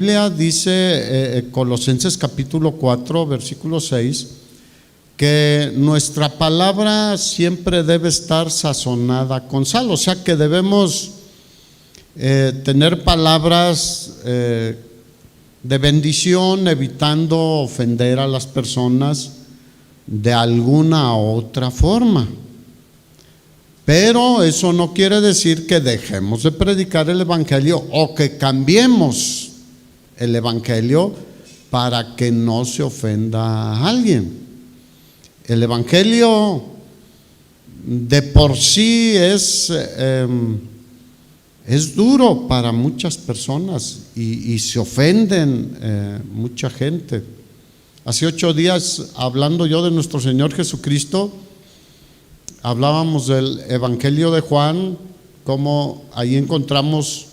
Biblia dice, Colosenses capítulo 4, versículo 6, que nuestra palabra siempre debe estar sazonada con sal, o sea que debemos tener palabras de bendición, evitando ofender a las personas de alguna otra forma. Pero eso no quiere decir que dejemos de predicar el evangelio o que cambiemos el evangelio para que no se ofenda a alguien. El evangelio de por sí es duro para muchas personas y se ofenden mucha gente. Hace 8 días, hablando yo de nuestro Señor Jesucristo, hablábamos del Evangelio de Juan, como ahí encontramos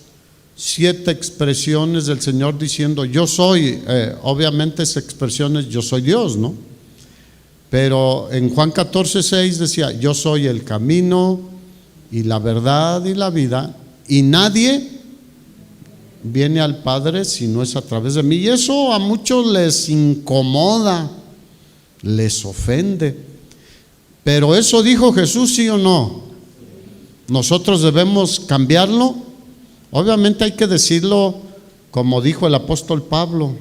7 expresiones del Señor diciendo yo soy, obviamente esa expresión es yo soy Dios, ¿no? Pero en Juan 14:6 decía yo soy el camino y la verdad y la vida, y nadie viene al Padre si no es a través de mí. Y eso a muchos les incomoda, les ofende. Pero eso dijo Jesús, ¿sí o no? Nosotros debemos cambiarlo. Obviamente hay que decirlo como dijo el apóstol Pablo,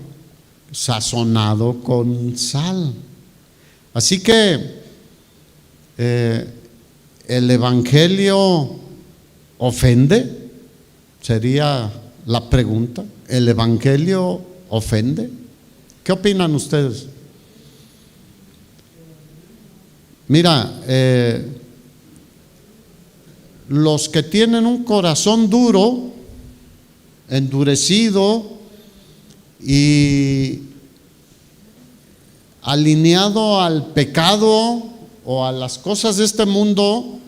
sazonado con sal. Así que el evangelio ofende, sería la pregunta. ¿El evangelio ofende? ¿Qué opinan ustedes? Mira, los que tienen un corazón duro, endurecido y alineado al pecado o a las cosas de este mundo,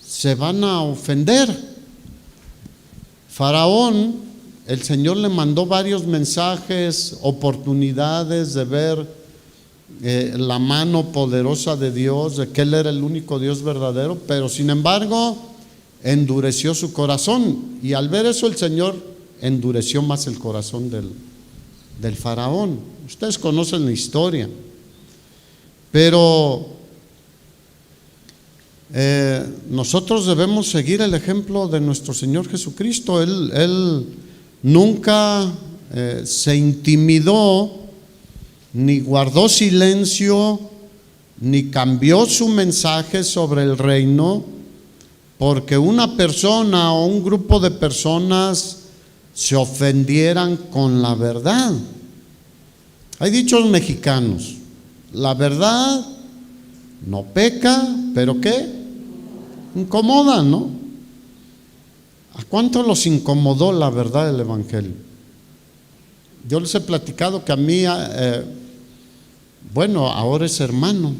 se van a ofender. Faraón, el Señor le mandó varios mensajes, oportunidades de ver la mano poderosa de Dios, de que Él era el único Dios verdadero, pero sin embargo endureció su corazón, y al ver eso el Señor endureció más el corazón del faraón. Ustedes conocen la historia, pero nosotros debemos seguir el ejemplo de nuestro Señor Jesucristo. Él nunca se intimidó, ni guardó silencio, ni cambió su mensaje sobre el reino porque una persona o un grupo de personas se ofendieran con la verdad. Hay dichos mexicanos: la verdad no peca, pero ¿qué? Incomoda, ¿no? ¿A cuánto los incomodó la verdad del evangelio? Yo les he platicado que a mí, bueno, ahora es hermano,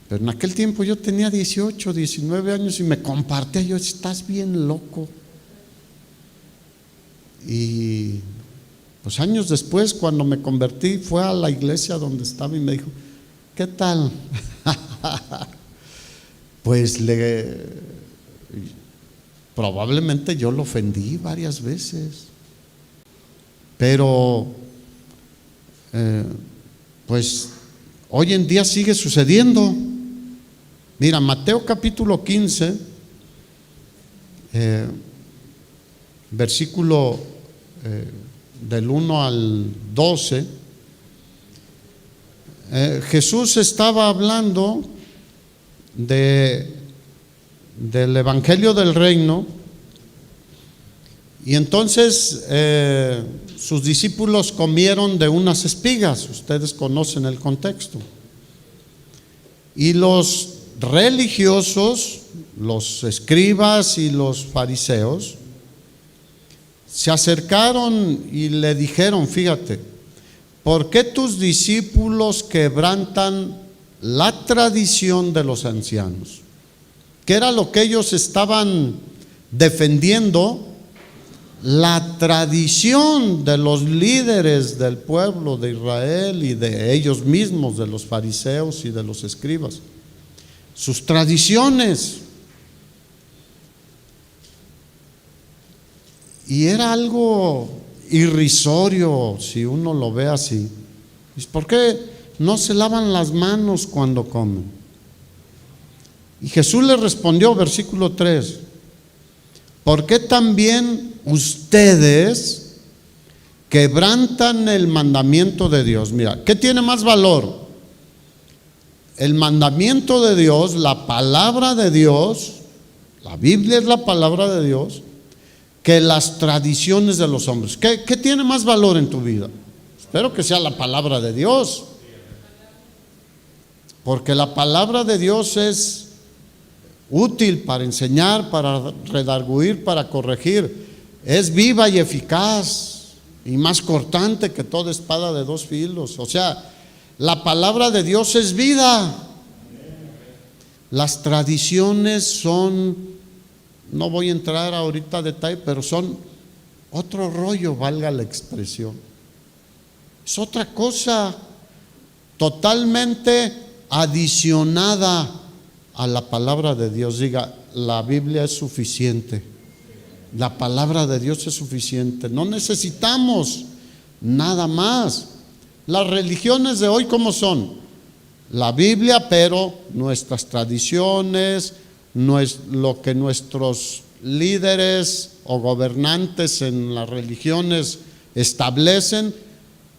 pero en aquel tiempo yo tenía 18, 19 años y me compartía. Yo: estás bien loco. Y pues años después, cuando me convertí, fue a la iglesia donde estaba y me dijo: ¿qué tal? Pues probablemente yo lo ofendí varias veces, pero pues hoy en día sigue sucediendo. Mira, Mateo capítulo 15, versículo del 1 al 12, Jesús estaba hablando del evangelio del reino, y entonces sus discípulos comieron de unas espigas. Ustedes conocen el contexto. Y los religiosos, los escribas y los fariseos, se acercaron y le dijeron: fíjate, ¿por qué tus discípulos quebrantan la tradición de los ancianos? ¿Qué era lo que ellos estaban defendiendo? La tradición de los líderes del pueblo de Israel y de ellos mismos, de los fariseos y de los escribas, sus tradiciones. Y era algo irrisorio si uno lo ve así. ¿Por qué no se lavan las manos cuando comen? Y Jesús le respondió, versículo 3, ¿por qué también ustedes quebrantan el mandamiento de Dios? Mira, ¿qué tiene más valor? El mandamiento de Dios, la palabra de Dios, la Biblia es la palabra de Dios, que las tradiciones de los hombres. ¿Qué tiene más valor en tu vida? Espero que sea la palabra de Dios, porque la palabra de Dios es útil para enseñar, para redarguir, para corregir. Es viva y eficaz y más cortante que toda espada de dos filos. O sea, la palabra de Dios es vida. Las tradiciones son, no voy a entrar ahorita a detalle, pero son otro rollo, valga la expresión. Es otra cosa totalmente adicionada a la palabra de Dios. Diga, la Biblia es suficiente. La palabra de Dios es suficiente. No necesitamos nada más. Las religiones de hoy, ¿cómo son? La Biblia, pero nuestras tradiciones, lo que nuestros líderes o gobernantes en las religiones establecen,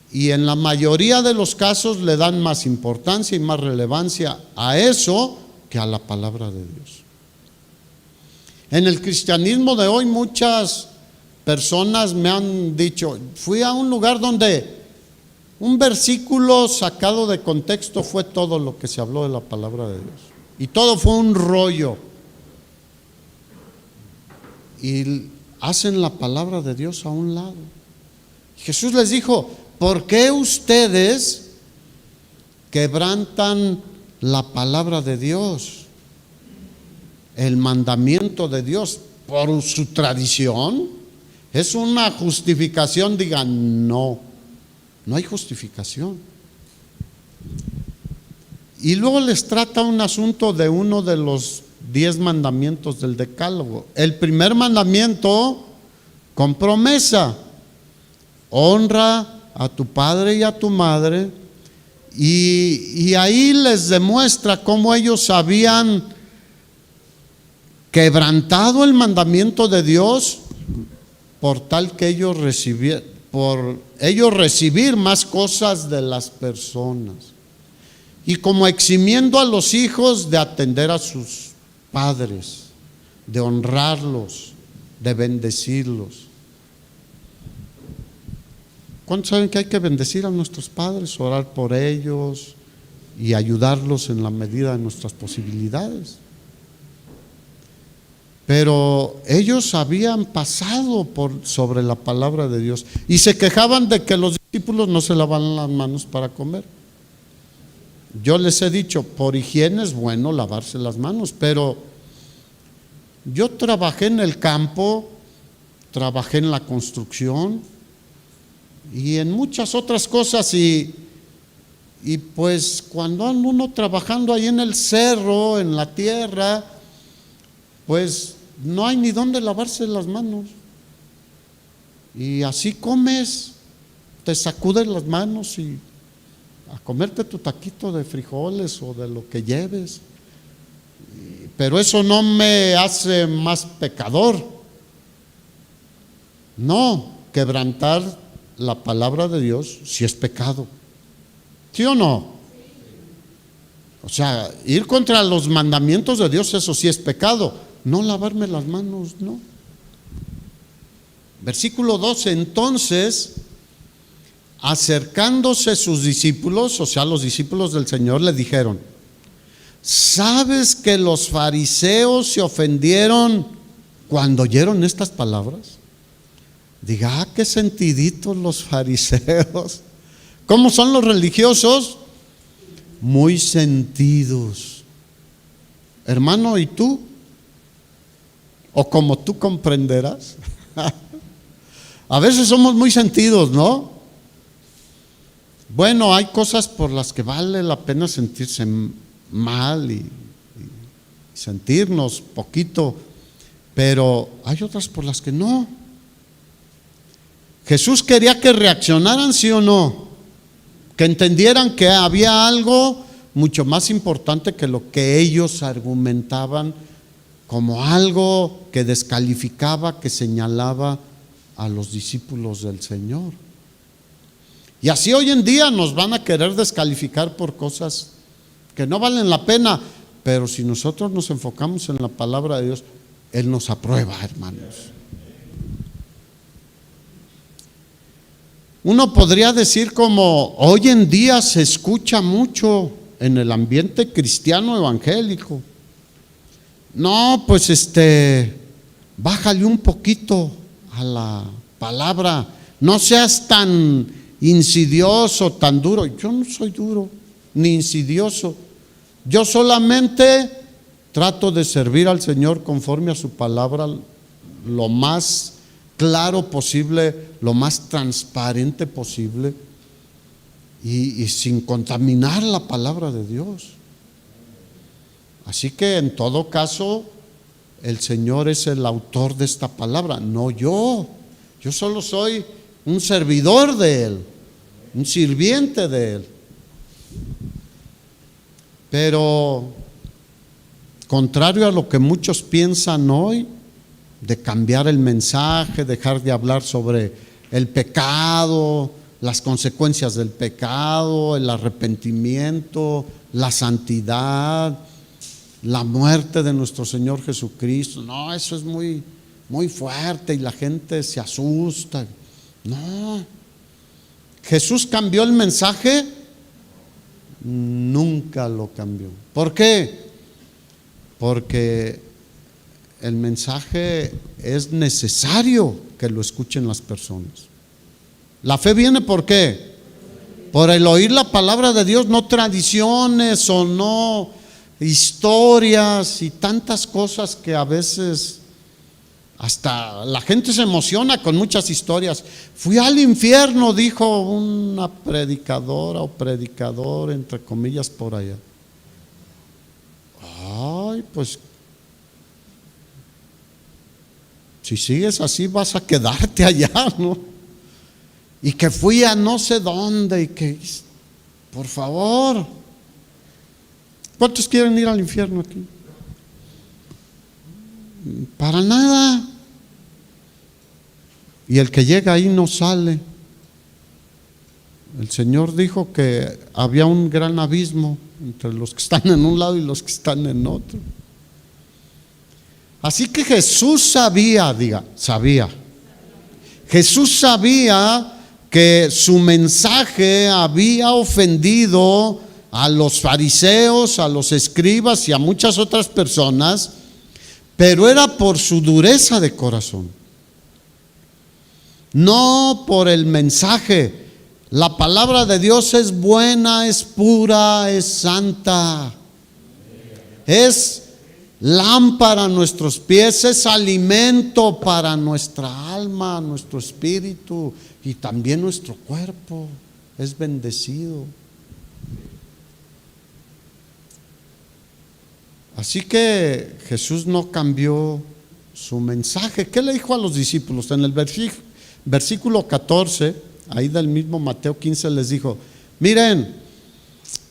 y en la mayoría de los casos le dan más importancia y más relevancia a eso que a la palabra de Dios. En el cristianismo de hoy muchas personas me han dicho, fui a un lugar donde un versículo sacado de contexto fue todo lo que se habló de la palabra de Dios, y todo fue un rollo, y hacen la palabra de Dios a un lado. Jesús les dijo, ¿por qué ustedes quebrantan la palabra de Dios, el mandamiento de Dios, por su tradición? ¿Es una justificación? Digan, no hay justificación. Y luego les trata un asunto de uno de los 10 mandamientos del Decálogo. El primer mandamiento con promesa: honra a tu padre y a tu madre. Y ahí les demuestra cómo ellos habían quebrantado el mandamiento de Dios por tal que ellos recibir más cosas de las personas, y como eximiendo a los hijos de atender a sus padres, de honrarlos, de bendecirlos. ¿Cuántos saben que hay que bendecir a nuestros padres, orar por ellos y ayudarlos en la medida de nuestras posibilidades? Pero ellos habían pasado sobre la palabra de Dios y se quejaban de que los discípulos no se lavaban las manos para comer. Yo les he dicho, por higiene es bueno lavarse las manos, pero yo trabajé en el campo, trabajé en la construcción y en muchas otras cosas, y pues cuando anda uno trabajando ahí en el cerro, en la tierra, pues no hay ni dónde lavarse las manos, y así comes, te sacudes las manos y a comerte tu taquito de frijoles o de lo que lleves. Pero eso no me hace más pecador. No, quebrantar la palabra de Dios sí es pecado. ¿Sí o no? O sea, ir contra los mandamientos de Dios, eso sí es pecado. No lavarme las manos, no. Versículo 12, entonces, acercándose sus discípulos, o sea, los discípulos del Señor, le dijeron: ¿sabes que los fariseos se ofendieron cuando oyeron estas palabras? Diga, qué sentiditos los fariseos. ¿Cómo son los religiosos? Muy sentidos. Hermano, ¿y tú? O como tú comprenderás. A veces somos muy sentidos, ¿no? Bueno, hay cosas por las que vale la pena sentirse mal y sentirnos poquito, pero hay otras por las que no. Jesús quería que reaccionaran, ¿sí o no? Que entendieran que había algo mucho más importante que lo que ellos argumentaban como algo que descalificaba, que señalaba a los discípulos del Señor. Y así hoy en día nos van a querer descalificar por cosas que no valen la pena, pero si nosotros nos enfocamos en la palabra de Dios, Él nos aprueba, hermanos. Uno podría decir, como hoy en día se escucha mucho en el ambiente cristiano evangélico: no, pues bájale un poquito a la palabra, no seas tan insidioso, tan duro. Yo no soy duro ni insidioso, yo solamente trato de servir al Señor conforme a su palabra, lo más claro posible, lo más transparente posible, y sin contaminar la palabra de Dios. Así que en todo caso, el Señor es el autor de esta palabra, no yo. Yo solo soy un servidor de Él, un sirviente de Él. Pero contrario a lo que muchos piensan hoy, de cambiar el mensaje, dejar de hablar sobre el pecado, las consecuencias del pecado, el arrepentimiento, la santidad, la muerte de nuestro Señor Jesucristo. No, eso es muy, muy fuerte y la gente se asusta. No, Jesús cambió el mensaje, nunca lo cambió. ¿Por qué? Porque el mensaje es necesario que lo escuchen las personas. La fe viene ¿por qué? Por el oír la palabra de Dios, no tradiciones o no historias y tantas cosas que a veces hasta la gente se emociona con muchas historias. Fui al infierno, dijo una predicadora o predicador, entre comillas, por allá. Ay, pues si sigues así vas a quedarte allá, ¿no? Y que fui a no sé dónde y que, por favor, ¿cuántos quieren ir al infierno aquí? Para nada. Y el que llega ahí no sale. El Señor dijo que había un gran abismo entre los que están en un lado y los que están en otro. Así que Jesús sabía, sabía. Jesús sabía que su mensaje había ofendido a los fariseos, a los escribas y a muchas otras personas, pero era por su dureza de corazón, no por el mensaje. La palabra de Dios es buena, es pura, es santa, es lámpara a nuestros pies, es alimento para nuestra alma, nuestro espíritu y también nuestro cuerpo, es bendecido. Así que Jesús no cambió su mensaje. ¿Qué le dijo a los discípulos? En el versículo 14, ahí del mismo Mateo 15, les dijo: miren,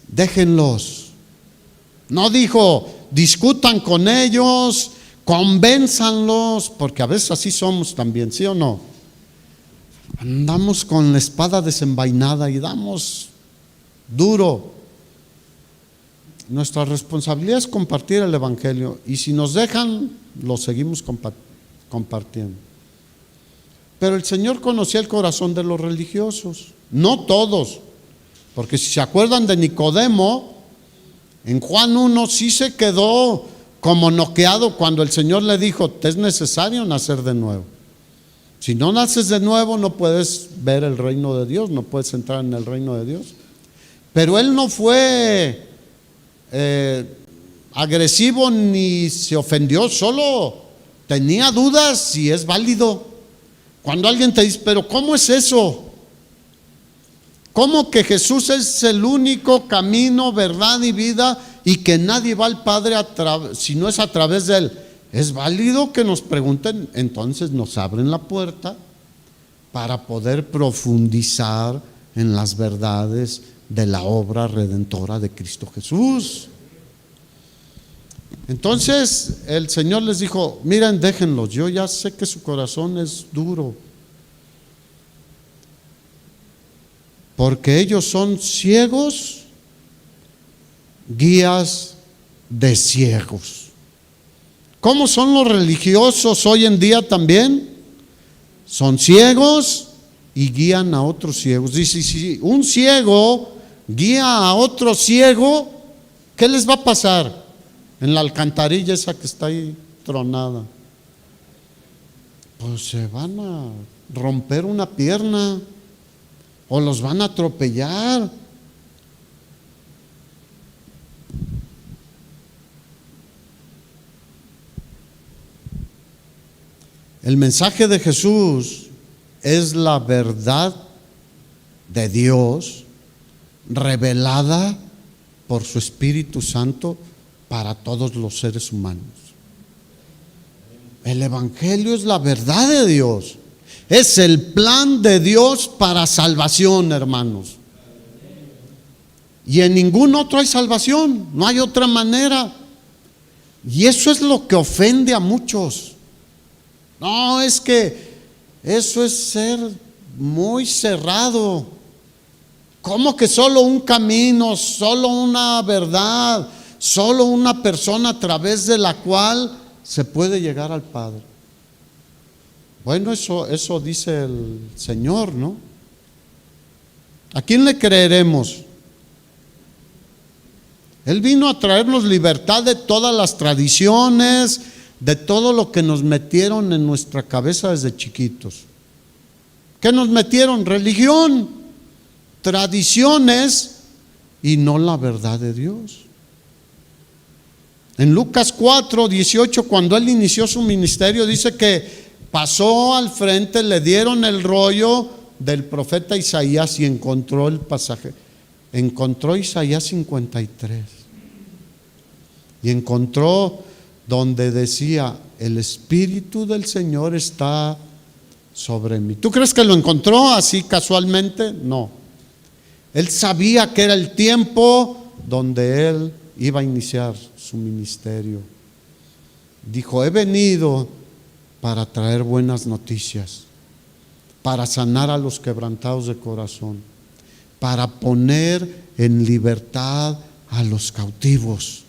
déjenlos. No dijo discutan con ellos, convénzanlos, porque a veces así somos también, ¿sí o no? Andamos con la espada desenvainada y damos duro. Nuestra responsabilidad es compartir el evangelio, y si nos dejan, lo seguimos compartiendo. Pero el Señor conocía el corazón de los religiosos, no todos, porque si se acuerdan de Nicodemo, en Juan 1 sí se quedó como noqueado cuando el Señor le dijo: te es necesario nacer de nuevo. Si no naces de nuevo, no puedes ver el reino de Dios, no puedes entrar en el reino de Dios. Pero él no fue agresivo ni se ofendió, solo tenía dudas si es válido. Cuando alguien te dice: pero ¿cómo es eso? ¿Cómo que Jesús es el único camino, verdad y vida, y que nadie va al Padre si no es a través de Él? Es válido que nos pregunten. Entonces nos abren la puerta para poder profundizar en las verdades de la obra redentora de Cristo Jesús. Entonces el Señor les dijo: miren, déjenlos, yo ya sé que su corazón es duro, porque ellos son ciegos, guías de ciegos. ¿Cómo son los religiosos hoy en día también? Son ciegos y guían a otros ciegos. Dice, si un ciego guía a otro ciego, ¿qué les va a pasar en la alcantarilla esa que está ahí tronada? Pues se van a romper una pierna o los van a atropellar. El mensaje de Jesús es la verdad de Dios revelada por su Espíritu Santo para todos los seres humanos. El Evangelio es la verdad de Dios, es el plan de Dios para salvación, hermanos. Y en ningún otro hay salvación, no hay otra manera. Y eso es lo que ofende a muchos. No, es que eso es ser muy cerrado. ¿Cómo que solo un camino, solo una verdad, solo una persona a través de la cual se puede llegar al Padre? Bueno, eso dice el Señor, ¿no? ¿A quién le creeremos? Él vino a traernos libertad de todas las tradiciones, de todo lo que nos metieron en nuestra cabeza desde chiquitos. ¿Qué nos metieron? Religión, tradiciones y no la verdad de Dios. En Lucas 4:18, cuando él inició su ministerio, dice que pasó al frente, le dieron el rollo del profeta Isaías y encontró el pasaje. Encontró Isaías 53 y encontró donde decía: el Espíritu del Señor está sobre mí. ¿Tú crees que lo encontró así casualmente? No. Él sabía que era el tiempo donde él iba a iniciar su ministerio. Dijo: he venido para traer buenas noticias, para sanar a los quebrantados de corazón, para poner en libertad a los cautivos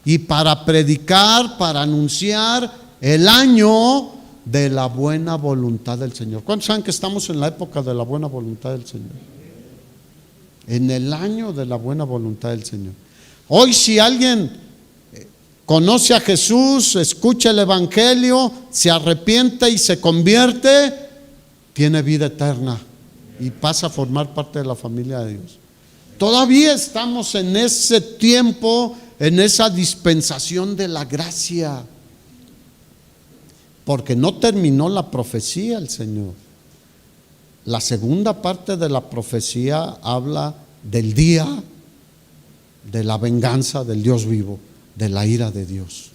y para predicar, para anunciar el año de la buena voluntad del Señor. ¿Cuántos saben que estamos en la época de la buena voluntad del Señor? En el año de la buena voluntad del Señor. Hoy, si alguien conoce a Jesús, escucha el Evangelio, se arrepiente y se convierte, tiene vida eterna y pasa a formar parte de la familia de Dios. Todavía estamos en ese tiempo, en esa dispensación de la gracia, porque no terminó la profecía el Señor. La segunda parte de la profecía habla del día de la venganza del Dios vivo, de la ira de Dios.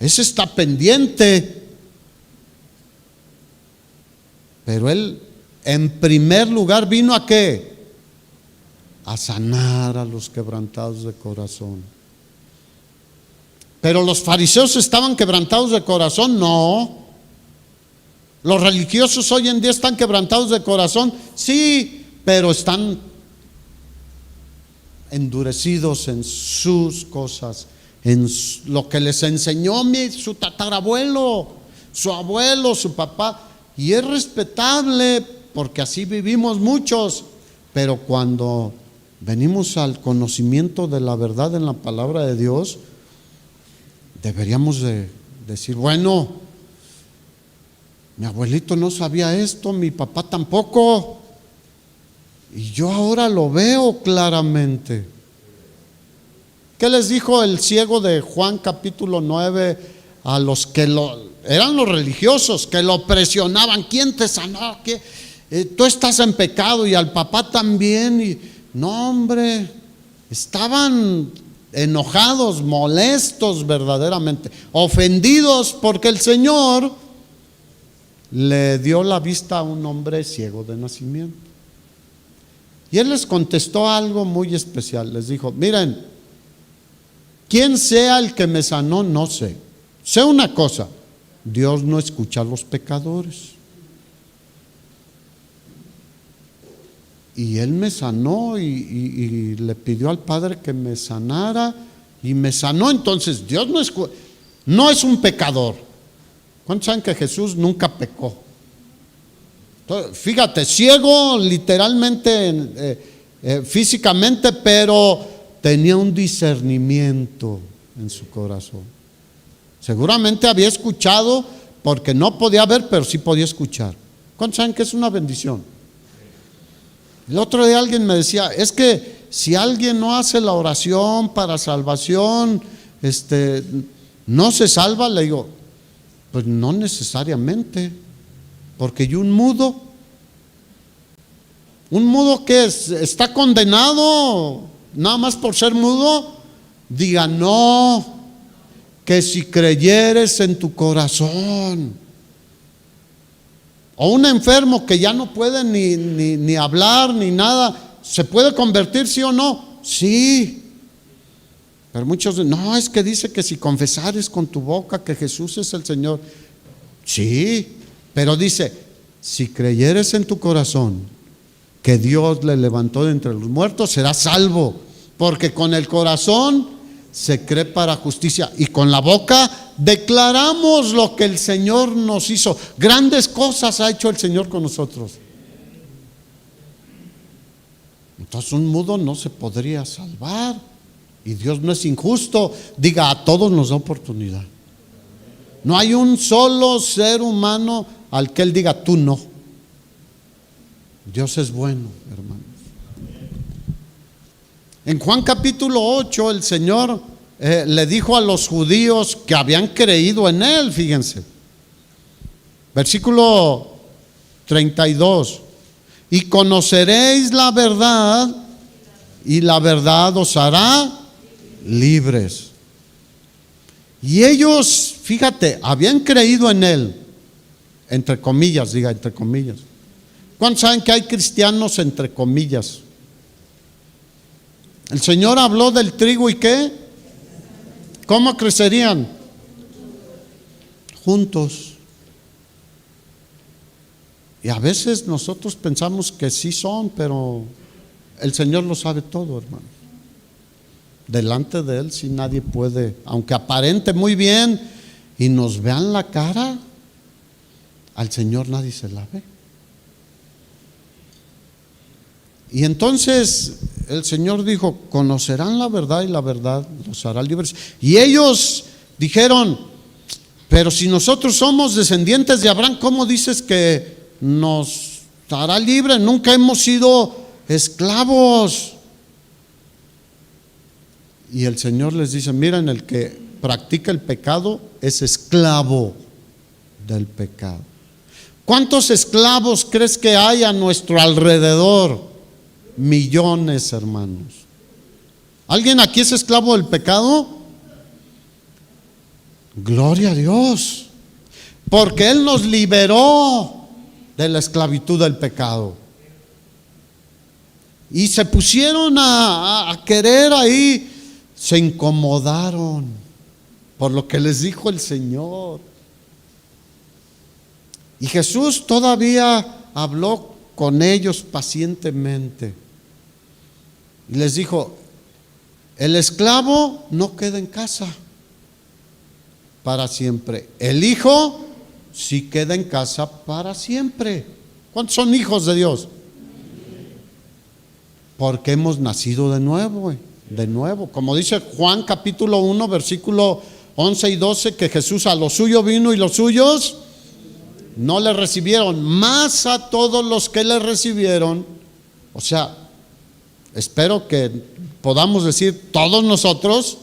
Ese está pendiente. Pero Él en primer lugar vino ¿a qué? A sanar a los quebrantados de corazón. Pero los fariseos estaban quebrantados de corazón, no. Los religiosos hoy en día están quebrantados de corazón, sí, pero están endurecidos en sus cosas, en lo que les enseñó su tatarabuelo, su abuelo, su papá. Y es respetable porque así vivimos muchos, pero cuando venimos al conocimiento de la verdad en la palabra de Dios, deberíamos de decir: bueno, mi abuelito no sabía esto, mi papá tampoco, y yo ahora lo veo claramente. ¿Qué les dijo el ciego de Juan capítulo 9 a los que eran los religiosos, que lo presionaban? ¿Quién te sanó? Tú estás en pecado, y al papá también. Y no, hombre, estaban enojados, molestos verdaderamente, ofendidos porque el Señor le dio la vista a un hombre ciego de nacimiento. Y él les contestó algo muy especial. Les dijo: miren, quién sea el que me sanó, no sé. Sé una cosa: Dios no escucha a los pecadores. Y él me sanó y le pidió al Padre que me sanara y me sanó. Entonces Dios no es un pecador. ¿Cuántos saben que Jesús nunca pecó? Entonces, fíjate, ciego literalmente, físicamente, pero tenía un discernimiento en su corazón. Seguramente había escuchado, porque no podía ver, pero sí podía escuchar. ¿Cuántos saben que es una bendición? El otro día alguien me decía: es que si alguien no hace la oración para salvación, no se salva. Le digo: pues no necesariamente, porque un mudo que está condenado nada más por ser mudo. Diga: no, que si creyeres en tu corazón. O un enfermo que ya no puede ni hablar ni nada, ¿se puede convertir, sí o no? Sí. Pero muchos dicen: no, es que dice que si confesares con tu boca que Jesús es el Señor. Sí, pero dice: si creyeres en tu corazón que Dios le levantó de entre los muertos, serás salvo. Porque con el corazón se cree para justicia y con la boca declaramos lo que el Señor nos hizo. Grandes cosas ha hecho el Señor con nosotros. Entonces un mudo no se podría salvar. Y Dios no es injusto. Diga: a todos nos da oportunidad. No hay un solo ser humano al que Él diga: tú no. Dios es bueno, hermanos. En Juan capítulo 8 el Señor le dijo a los judíos que habían creído en Él, fíjense, versículo 32: y conoceréis la verdad, y la verdad os hará libres. Y ellos, fíjate, habían creído en Él, entre comillas, diga entre comillas. ¿Cuántos saben que hay cristianos entre comillas? El Señor habló del trigo, ¿y qué? ¿Cómo crecerían? Juntos. Y a veces nosotros pensamos que sí son, pero el Señor lo sabe todo, hermano. Delante de Él sí nadie puede, aunque aparente muy bien y nos vean la cara, al Señor nadie se la ve. Y entonces el Señor dijo: conocerán la verdad y la verdad los hará libres. Y ellos dijeron: pero si nosotros somos descendientes de Abraham, ¿cómo dices que nos hará libres? Nunca hemos sido esclavos. Y el Señor les dice: miren, el que practica el pecado es esclavo del pecado. ¿Cuántos esclavos crees que hay a nuestro alrededor? Millones, hermanos. ¿Alguien aquí es esclavo del pecado? Gloria a Dios, porque Él nos liberó de la esclavitud del pecado. Y se pusieron a querer ahí, se incomodaron por lo que les dijo el Señor. Y Jesús todavía habló con ellos pacientemente y les dijo: el esclavo no queda en casa para siempre, el hijo sí queda en casa para siempre. ¿Cuántos son hijos de Dios? Porque hemos nacido de nuevo, como dice Juan capítulo 1 versículo 11 y 12, que Jesús a lo suyo vino y los suyos no le recibieron, más a todos los que le recibieron. O sea, espero que podamos decir todos nosotros,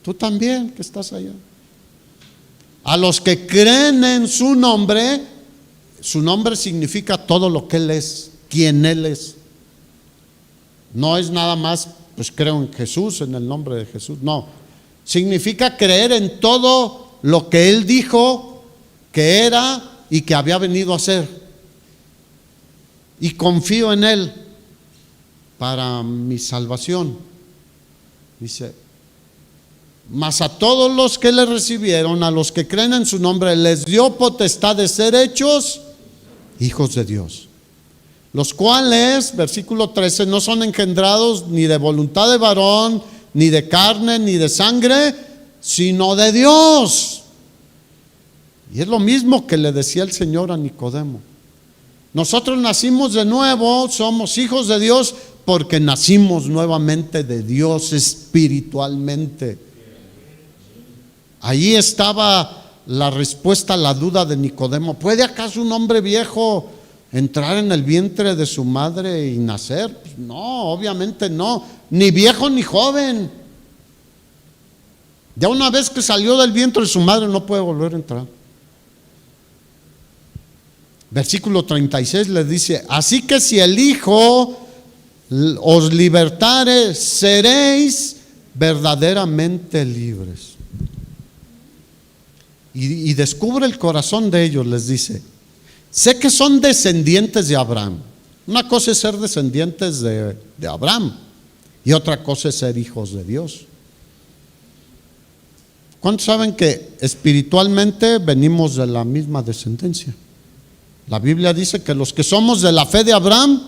tú también que estás allá, a los que creen en su nombre significa todo lo que Él es, quien Él es. No es nada más, pues creo en Jesús, en el nombre de Jesús. No, significa creer en todo lo que Él dijo que era y que había venido a ser. Y confío en Él para mi salvación. Dice: mas a todos los que le recibieron, a los que creen en su nombre, les dio potestad de ser hechos hijos de Dios, los cuales, versículo 13, no son engendrados ni de voluntad de varón, ni de carne, ni de sangre, sino de Dios. Y es lo mismo que le decía el Señor a Nicodemo. Nosotros nacimos de nuevo, somos hijos de Dios porque nacimos nuevamente de Dios espiritualmente. Ahí estaba la respuesta a la duda de Nicodemo. ¿Puede acaso un hombre viejo entrar en el vientre de su madre y nacer? Pues no, obviamente no, ni viejo ni joven. Ya una vez que salió del vientre de su madre no puede volver a entrar. Versículo 36 le dice: así que si el Hijo os libertare, seréis verdaderamente libres. Y descubre el corazón de ellos, les dice: sé que son descendientes de Abraham. Una cosa es ser descendientes de Abraham y otra cosa es ser hijos de Dios. ¿Cuántos saben que espiritualmente venimos de la misma descendencia? La Biblia dice que los que somos de la fe de Abraham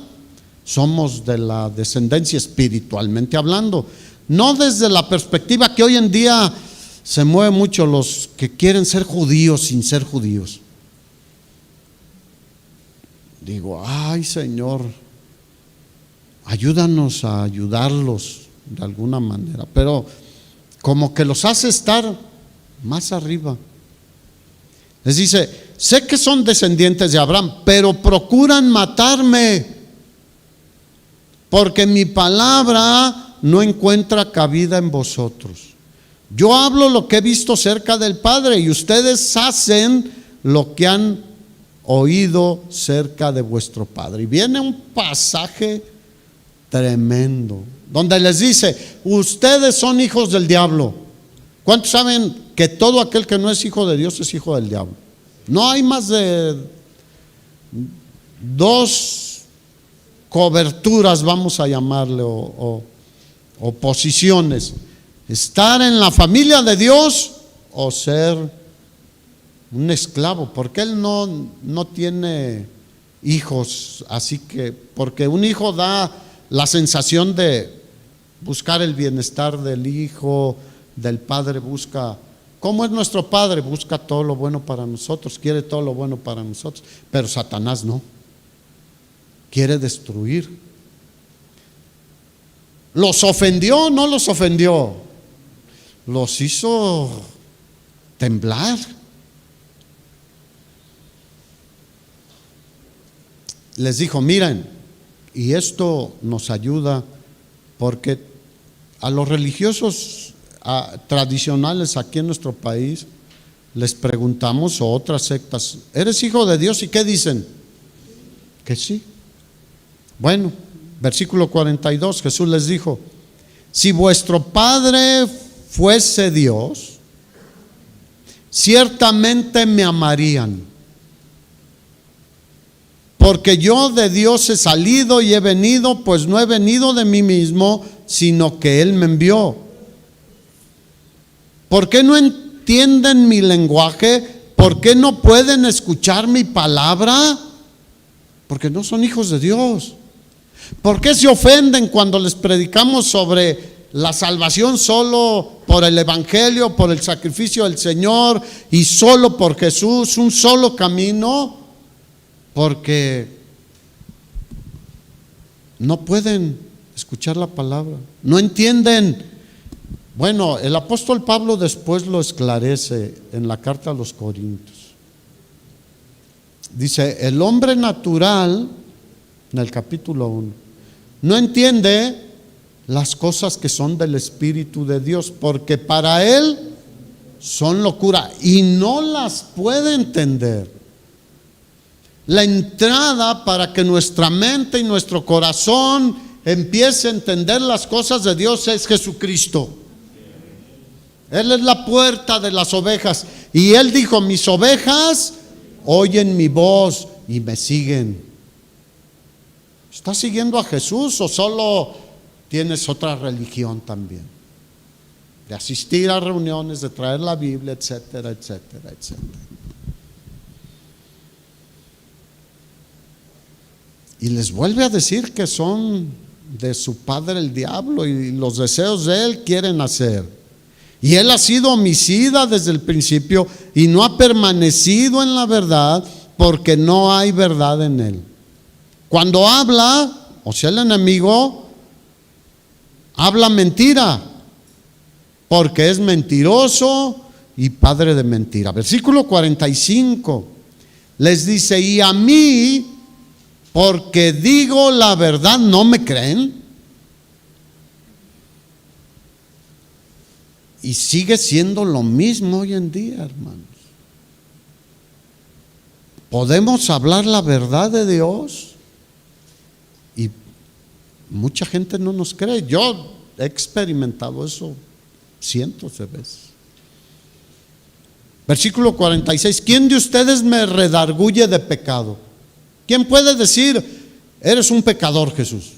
somos de la descendencia espiritualmente hablando, no desde la perspectiva que hoy en día se mueve mucho, los que quieren ser judíos sin ser judíos. Digo: ay, Señor, ayúdanos a ayudarlos de alguna manera, pero como que los hace estar más arriba. Les dice: sé que son descendientes de Abraham, pero procuran matarme, porque mi palabra no encuentra cabida en vosotros. Yo hablo lo que he visto cerca del Padre, y ustedes hacen lo que han oído cerca de vuestro Padre. Y viene un pasaje tremendo donde les dice: ustedes son hijos del diablo. ¿Cuántos saben que todo aquel que no es hijo de Dios es hijo del diablo? No hay más de dos coberturas, vamos a llamarle, o posiciones: estar en la familia de Dios o ser un esclavo, porque Él no tiene hijos, así que, porque un hijo da la sensación de buscar el bienestar del hijo, del padre busca, ¿cómo es nuestro padre? Busca todo lo bueno para nosotros, quiere todo lo bueno para nosotros, pero Satanás no, quiere destruir. ¿Los ofendió o no los ofendió? Los hizo temblar. Les dijo: miren, y esto nos ayuda porque a los religiosos tradicionales aquí en nuestro país les preguntamos, o otras sectas: ¿eres hijo de Dios? ¿Y qué dicen? Que sí. Bueno, versículo 42, Jesús les dijo: si vuestro Padre fuese Dios, ciertamente me amarían, porque yo de Dios he salido y he venido, pues no he venido de mí mismo, sino que Él me envió. ¿Por qué no entienden mi lenguaje? ¿Por qué no pueden escuchar mi palabra? Porque no son hijos de Dios. ¿Por qué se ofenden cuando les predicamos sobre la salvación solo por el Evangelio, por el sacrificio del Señor y solo por Jesús, un solo camino? Porque no pueden escuchar la palabra, no entienden. Bueno, el apóstol Pablo después lo esclarece en la carta a los Corintios. Dice: el hombre natural, en el capítulo 1, no entiende las cosas que son del Espíritu de Dios, porque para él son locura y no las puede entender. La entrada para que nuestra mente y nuestro corazón empiece a entender las cosas de Dios es Jesucristo. Él es la puerta de las ovejas. Y Él dijo, mis ovejas oyen mi voz y me siguen. ¿Estás siguiendo a Jesús o solo tienes otra religión también? De asistir a reuniones, de traer la Biblia, etcétera, etcétera, etcétera. Y les vuelve a decir que son de su padre el diablo y los deseos de él quieren hacer. Y él ha sido homicida desde el principio y no ha permanecido en la verdad porque no hay verdad en él. Cuando habla, o sea, el enemigo habla mentira, porque es mentiroso y padre de mentira. Versículo 45 les dice, y a mí, porque digo la verdad, ¿no me creen? Y sigue siendo lo mismo hoy en día, hermanos. Podemos hablar la verdad de Dios y mucha gente no nos cree. Yo he experimentado eso cientos de veces. Versículo 46, ¿quién de ustedes me redarguye de pecado? ¿Quién puede decir, eres un pecador, Jesús?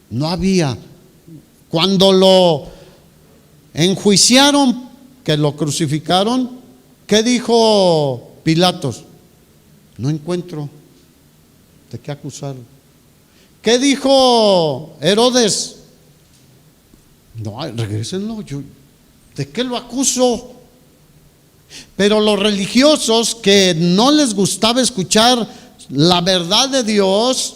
No había. Cuando lo enjuiciaron, que lo crucificaron, ¿qué dijo Pilatos? No encuentro de qué acusarlo. ¿Qué dijo Herodes? No, regrésenlo, ¿de qué lo acuso? Pero los religiosos que no les gustaba escuchar la verdad de Dios,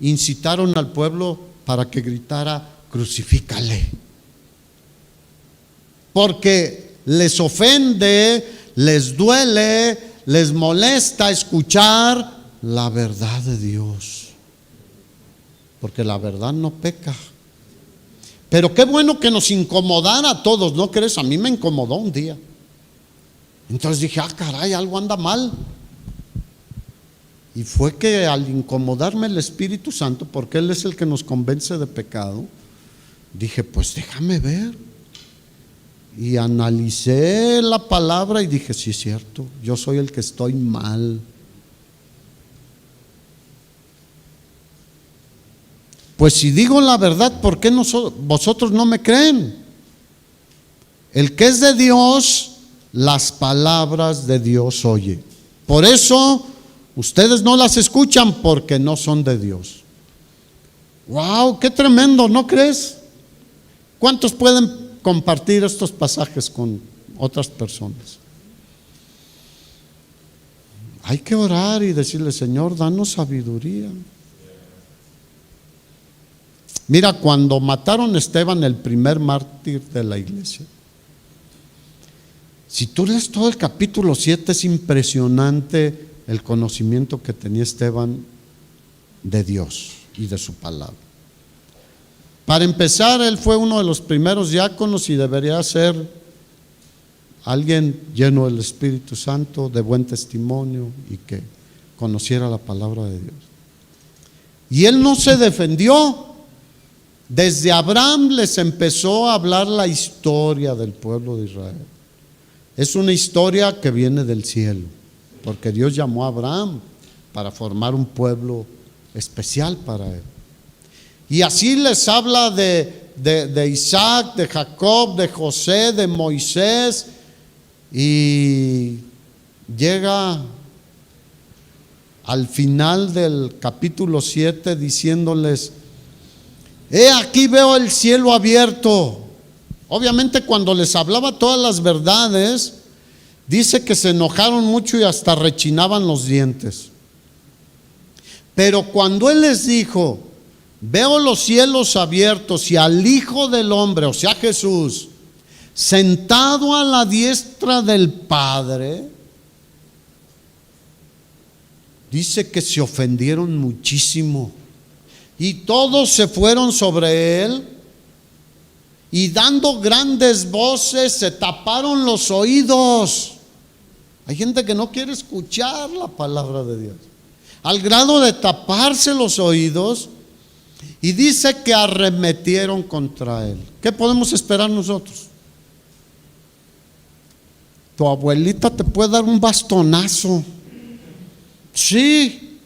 incitaron al pueblo para que gritara, crucifícale. Porque les ofende, les duele, les molesta escuchar la verdad de Dios. Porque la verdad no peca. Pero qué bueno que nos incomodara a todos, ¿no crees? A mí me incomodó un día. Entonces dije, caray, algo anda mal. Y fue que al incomodarme el Espíritu Santo, porque Él es el que nos convence de pecado, dije, pues déjame ver. Y analicé la palabra y dije, sí es cierto, yo soy el que estoy mal. Pues si digo la verdad, ¿por qué vosotros no me creen? El que es de Dios, las palabras de Dios oye. Por eso ustedes no las escuchan, porque no son de Dios. ¡Wow! ¡Qué tremendo! ¿No crees? ¿Cuántos pueden compartir estos pasajes con otras personas? Hay que orar y decirle, Señor, danos sabiduría. Mira, cuando mataron a Esteban, el primer mártir de la iglesia, si tú lees todo el capítulo 7, es impresionante el conocimiento que tenía Esteban de Dios y de su palabra. Para empezar, él fue uno de los primeros diáconos y debería ser alguien lleno del Espíritu Santo, de buen testimonio y que conociera la palabra de Dios. Y él no se defendió. Desde Abraham les empezó a hablar la historia del pueblo de Israel. Es una historia que viene del cielo, porque Dios llamó a Abraham para formar un pueblo especial para él. Y así les habla de Isaac, de Jacob, de José, de Moisés, y llega al final del capítulo 7 diciéndoles, he aquí veo el cielo abierto. Obviamente cuando les hablaba todas las verdades, dice que se enojaron mucho y hasta rechinaban los dientes. Pero cuando él les dijo, veo los cielos abiertos y al Hijo del Hombre, o sea Jesús, sentado a la diestra del Padre, dice que se ofendieron muchísimo. Y todos se fueron sobre él y dando grandes voces se taparon los oídos. Hay gente que no quiere escuchar la palabra de Dios, al grado de taparse los oídos Y dice que arremetieron contra él. ¿Qué podemos esperar nosotros? Tu abuelita te puede dar un bastonazo. Sí.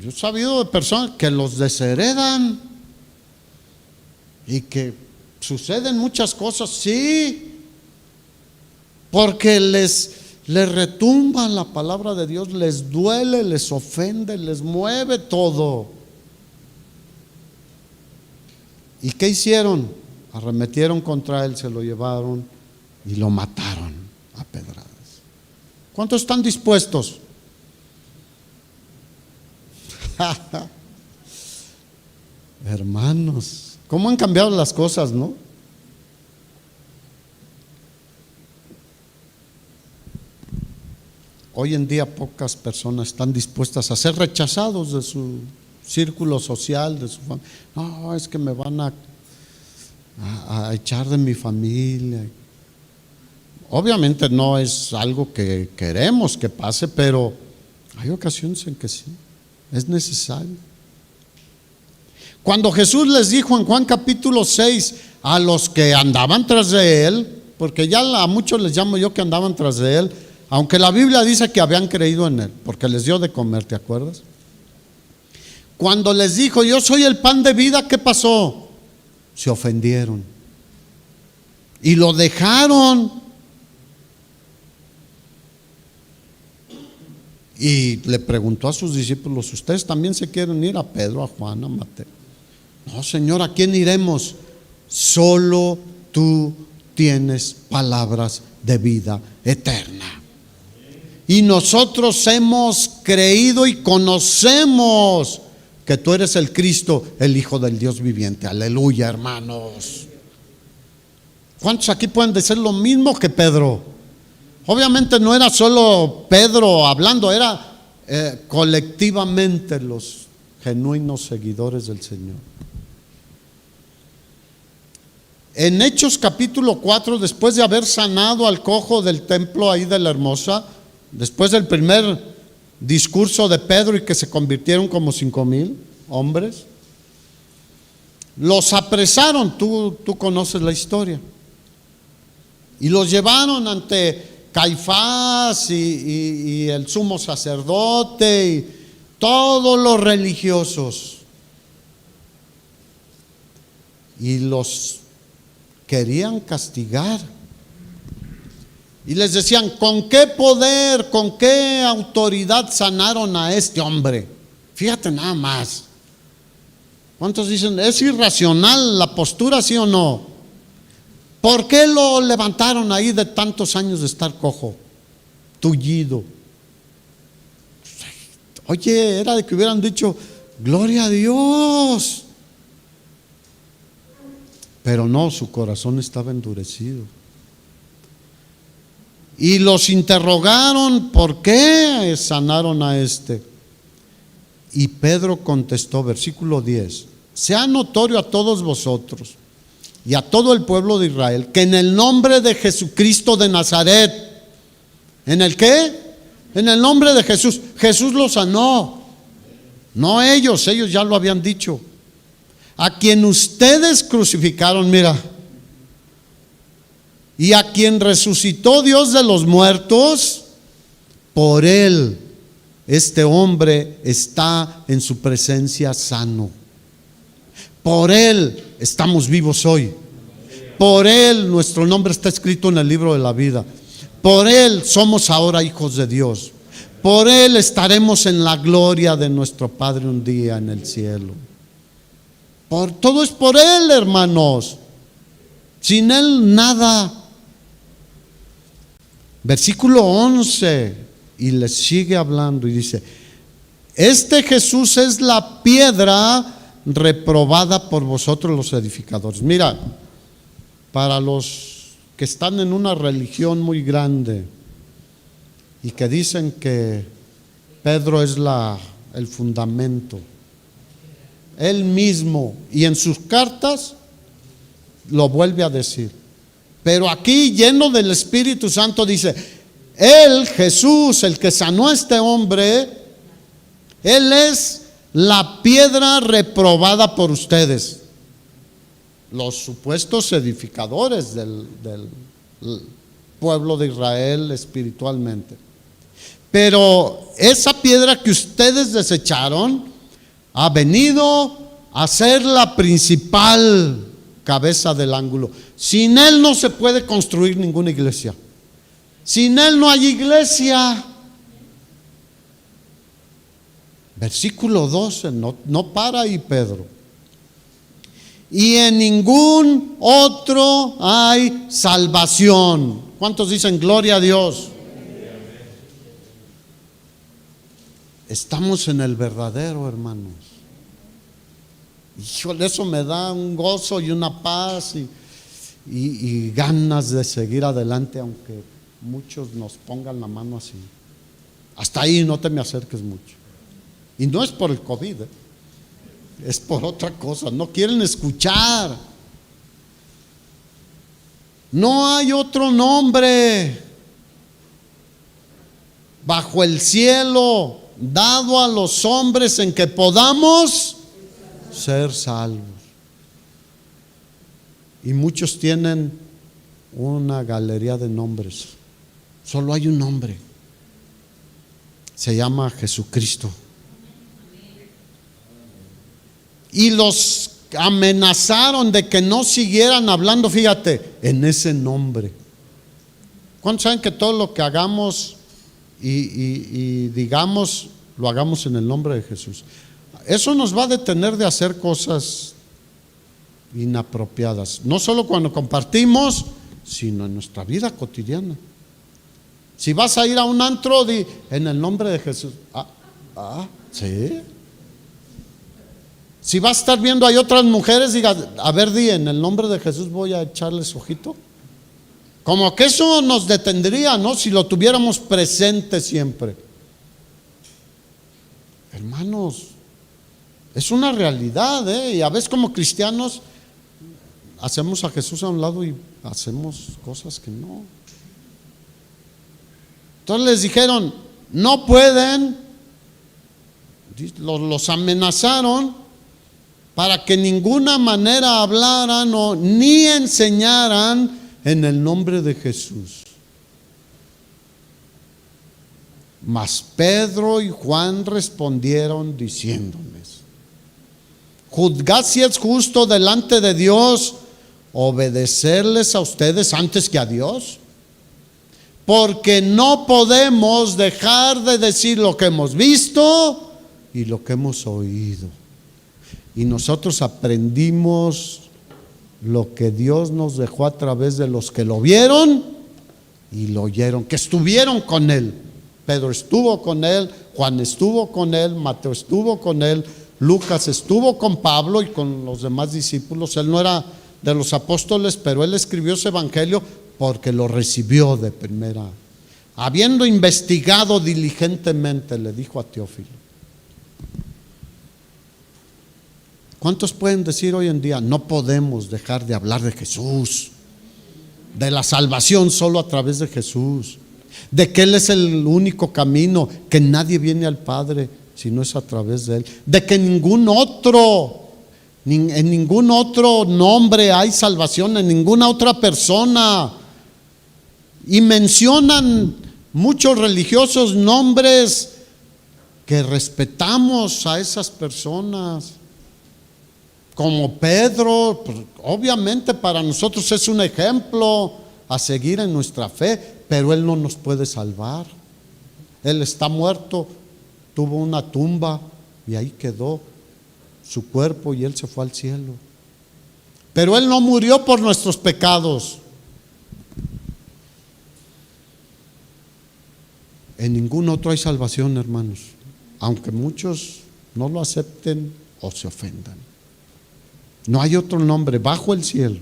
Yo he sabido de personas que los desheredan y que suceden muchas cosas, sí, porque les retumba la palabra de Dios, les duele, les ofende, les mueve todo. ¿Y qué hicieron? Arremetieron contra él, se lo llevaron y lo mataron a pedradas. ¿Cuántos están dispuestos? Hermanos, ¿cómo han cambiado las cosas, no? Hoy en día pocas personas están dispuestas a ser rechazados de su círculo social, de su familia. No, es que me van a echar de mi familia. Obviamente no es algo que queremos que pase, pero hay ocasiones en que sí, es necesario. Cuando Jesús les dijo en Juan capítulo 6 a los que andaban tras de él, porque ya a muchos les llamo yo que andaban tras de él, aunque la Biblia dice que habían creído en él, porque les dio de comer, ¿te acuerdas? Cuando les dijo, yo soy el pan de vida, ¿qué pasó? Se ofendieron y lo dejaron. Y le preguntó a sus discípulos, ¿ustedes también se quieren ir? A Pedro, a Juan, a Mateo. No, Señor, ¿a quién iremos? Solo tú tienes palabras de vida eterna. Y nosotros hemos creído y conocemos que tú eres el Cristo, el Hijo del Dios viviente. Aleluya, hermanos. ¿Cuántos aquí pueden decir lo mismo que Pedro? Obviamente no era solo Pedro hablando, era colectivamente los genuinos seguidores del Señor. En Hechos capítulo 4, después de haber sanado al cojo del templo ahí de la Hermosa, después del primer discurso de Pedro y que se convirtieron como 5,000 hombres, los apresaron, tú conoces la historia, y los llevaron ante Caifás y el sumo sacerdote y todos los religiosos, y los querían castigar. Y les decían, ¿con qué poder, con qué autoridad sanaron a este hombre? Fíjate nada más. ¿Cuántos dicen, es irracional la postura, sí o no? ¿Por qué lo levantaron ahí de tantos años de estar cojo, tullido? Oye, era de que hubieran dicho, gloria a Dios. Pero no, su corazón estaba endurecido. Y los interrogaron, ¿por qué sanaron a este? Y Pedro contestó, versículo 10, sea notorio a todos vosotros y a todo el pueblo de Israel que en el nombre de Jesucristo de Nazaret, ¿en el qué? En el nombre de Jesús. Jesús lo sanó, no ellos ya lo habían dicho. A quien ustedes crucificaron, mira, y a quien resucitó Dios de los muertos, por él este hombre está en su presencia sano. Por él estamos vivos hoy. Por él nuestro nombre está escrito en el libro de la vida. Por él somos ahora hijos de Dios. Por él estaremos en la gloria de nuestro Padre un día en el cielo. Todo es por él, hermanos. Sin él nada. Versículo 11, y les sigue hablando y dice, este Jesús es la piedra reprobada por vosotros los edificadores. Mira, para los que están en una religión muy grande y que dicen que Pedro es el fundamento, él mismo, y en sus cartas lo vuelve a decir. Pero aquí, lleno del Espíritu Santo, dice, él, Jesús, el que sanó a este hombre, él es la piedra reprobada por ustedes, los supuestos edificadores del pueblo de Israel espiritualmente. Pero esa piedra que ustedes desecharon ha venido a ser la principal cabeza del ángulo. Sin él no se puede construir ninguna iglesia. Sin él no hay iglesia. Versículo 12, no para ahí Pedro. Y en ningún otro hay salvación. ¿Cuántos dicen gloria a Dios? Estamos en el verdadero, hermanos. Híjole, eso me da un gozo y una paz y ganas de seguir adelante, aunque muchos nos pongan la mano así. Hasta ahí no te me acerques mucho. Y no es por el COVID, es por otra cosa. No quieren escuchar. No hay otro nombre bajo el cielo dado a los hombres en que podamos ser salvos. Y muchos tienen una galería de nombres. Solo hay un nombre. Se llama Jesucristo. Y los amenazaron de que no siguieran hablando, fíjate, en ese nombre. ¿Cuántos saben que todo lo que hagamos y digamos, lo hagamos en el nombre de Jesús? Eso nos va a detener de hacer cosas inapropiadas, no solo cuando compartimos, sino en nuestra vida cotidiana. Si vas a ir a un antro, di en el nombre de Jesús. Sí. Si vas a estar viendo hay otras mujeres, diga, a ver, di en el nombre de Jesús voy a echarles ojito. Como que eso nos detendría, ¿no? Si lo tuviéramos presente siempre. Hermanos, es una realidad, y a veces como cristianos hacemos a Jesús a un lado y hacemos cosas que no. Entonces les dijeron, no pueden, los amenazaron para que ninguna manera hablaran ni enseñaran en el nombre de Jesús. Mas Pedro y Juan respondieron diciéndoles: juzgad si es justo delante de Dios obedecerles a ustedes antes que a Dios, porque no podemos dejar de decir lo que hemos visto y lo que hemos oído. Y nosotros aprendimos lo que Dios nos dejó a través de los que lo vieron y lo oyeron, que estuvieron con él. Pedro estuvo con él, Juan estuvo con él, Mateo estuvo con él, Lucas estuvo con Pablo y con los demás discípulos. Él no era de los apóstoles, pero él escribió ese evangelio porque lo recibió de primera. Habiendo investigado diligentemente, le dijo a Teófilo. ¿Cuántos pueden decir hoy en día, no podemos dejar de hablar de Jesús, de la salvación solo a través de Jesús, de que Él es el único camino, que nadie viene al Padre si no es a través de Él, de que en ningún otro nombre hay salvación, en ninguna otra persona? Y mencionan muchos religiosos nombres que respetamos a esas personas, como Pedro. Pues, obviamente para nosotros es un ejemplo a seguir en nuestra fe, pero él no nos puede salvar. Él está muerto, tuvo una tumba y ahí quedó su cuerpo y él se fue al cielo. Pero él no murió por nuestros pecados. En ningún otro hay salvación, hermanos, aunque muchos no lo acepten o se ofendan. No hay otro nombre bajo el cielo.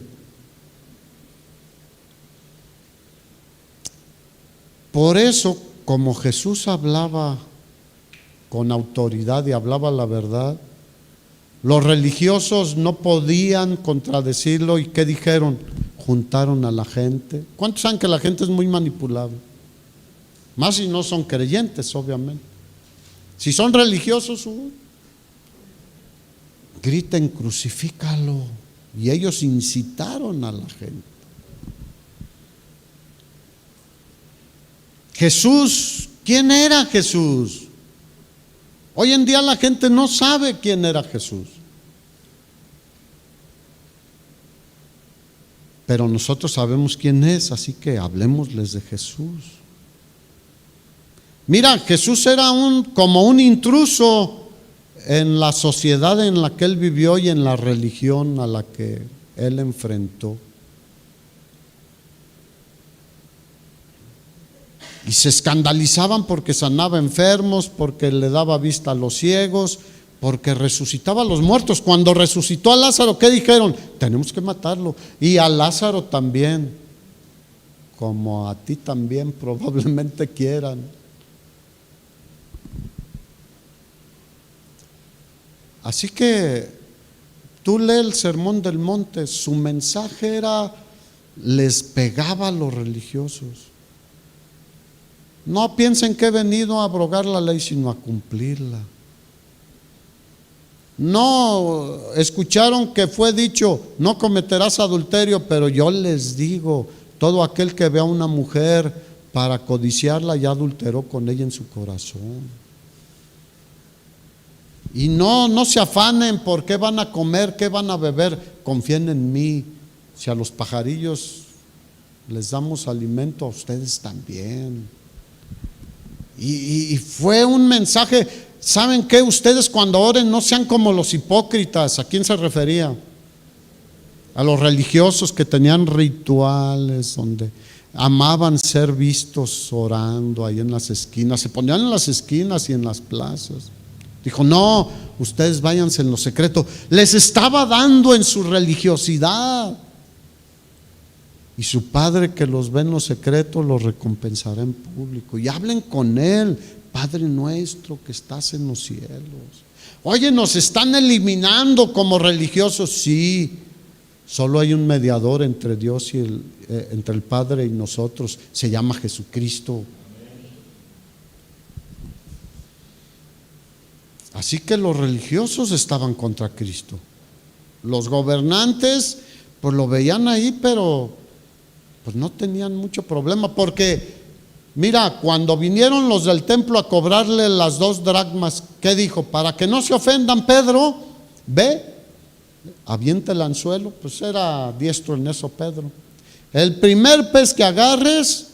Por eso, como Jesús hablaba con autoridad y hablaba la verdad, los religiosos no podían contradecirlo. ¿Y qué dijeron? Juntaron a la gente. ¿Cuántos saben que la gente es muy manipulable? Más si no son creyentes, obviamente. Si son religiosos, griten, crucifícalo. Y ellos incitaron a la gente. Jesús, ¿quién era Jesús? Hoy en día la gente no sabe quién era Jesús. Pero nosotros sabemos quién es, así que hablemosles de Jesús. Mira, Jesús era como un intruso en la sociedad en la que él vivió y en la religión a la que él enfrentó. Y se escandalizaban porque sanaba enfermos, porque le daba vista a los ciegos, porque resucitaba a los muertos. Cuando resucitó a Lázaro, ¿qué dijeron? Tenemos que matarlo. Y a Lázaro también, como a ti también probablemente quieran. Así que tú lee el Sermón del Monte, su mensaje les pegaba a los religiosos. No piensen que he venido a abrogar la ley, sino a cumplirla. No escucharon que fue dicho, no cometerás adulterio, pero yo les digo, todo aquel que vea a una mujer para codiciarla ya adulteró con ella en su corazón. Y no se afanen por qué van a comer, qué van a beber, confíen en mí. Si a los pajarillos les damos alimento, a ustedes también. Y fue un mensaje. ¿Saben qué? Ustedes cuando oren no sean como los hipócritas. ¿A quién se refería? A los religiosos que tenían rituales donde amaban ser vistos orando ahí en las esquinas. Se ponían en las esquinas y en las plazas. Dijo, no, ustedes váyanse en lo secreto. Les estaba dando en su religiosidad. Y su Padre que los ve en lo secreto los recompensará en público. Y hablen con Él, Padre nuestro que estás en los cielos. Oye, nos están eliminando como religiosos. Sí, solo hay un mediador entre Dios y entre el Padre y nosotros. Se llama Jesucristo. Así que los religiosos estaban contra Cristo. Los gobernantes pues lo veían ahí, pero pues no tenían mucho problema, porque mira, cuando vinieron los del templo a cobrarle las 2 dracmas, ¿qué dijo? Para que no se ofendan, Pedro, ve, avienta el anzuelo. Pues era diestro en eso Pedro. El primer pez que agarres,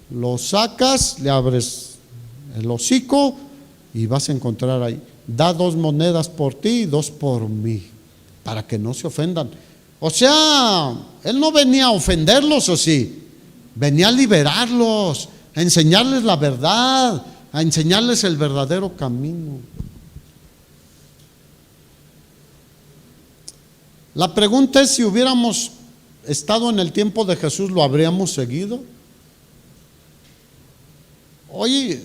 lo sacas, le abres el hocico y vas a encontrar ahí. Da 2 monedas por ti y 2 por mí, para que no se ofendan. O sea, él no venía a ofenderlos, ¿o sí? Venía a liberarlos, a enseñarles la verdad, a enseñarles el verdadero camino. La pregunta es, si hubiéramos estado en el tiempo de Jesús, ¿lo habríamos seguido? Oye,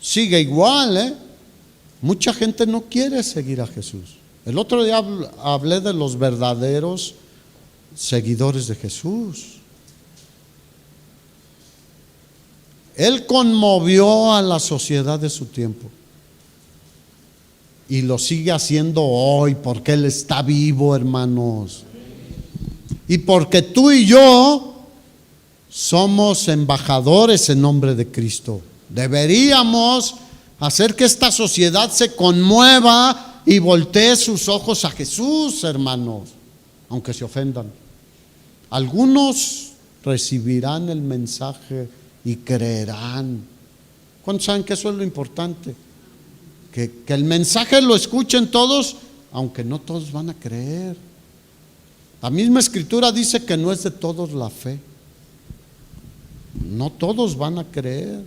sigue igual, Mucha gente no quiere seguir a Jesús. El otro día hablé de los verdaderos seguidores de Jesús. Él conmovió a la sociedad de su tiempo y lo sigue haciendo hoy porque Él está vivo, hermanos. Y porque tú y yo somos embajadores en nombre de Cristo. Deberíamos hacer que esta sociedad se conmueva y voltee sus ojos a Jesús, hermanos, aunque se ofendan. Algunos recibirán el mensaje y creerán. ¿Cuántos saben que eso es lo importante? Que el mensaje lo escuchen todos, aunque no todos van a creer. La misma Escritura dice que no es de todos la fe. No todos van a creer.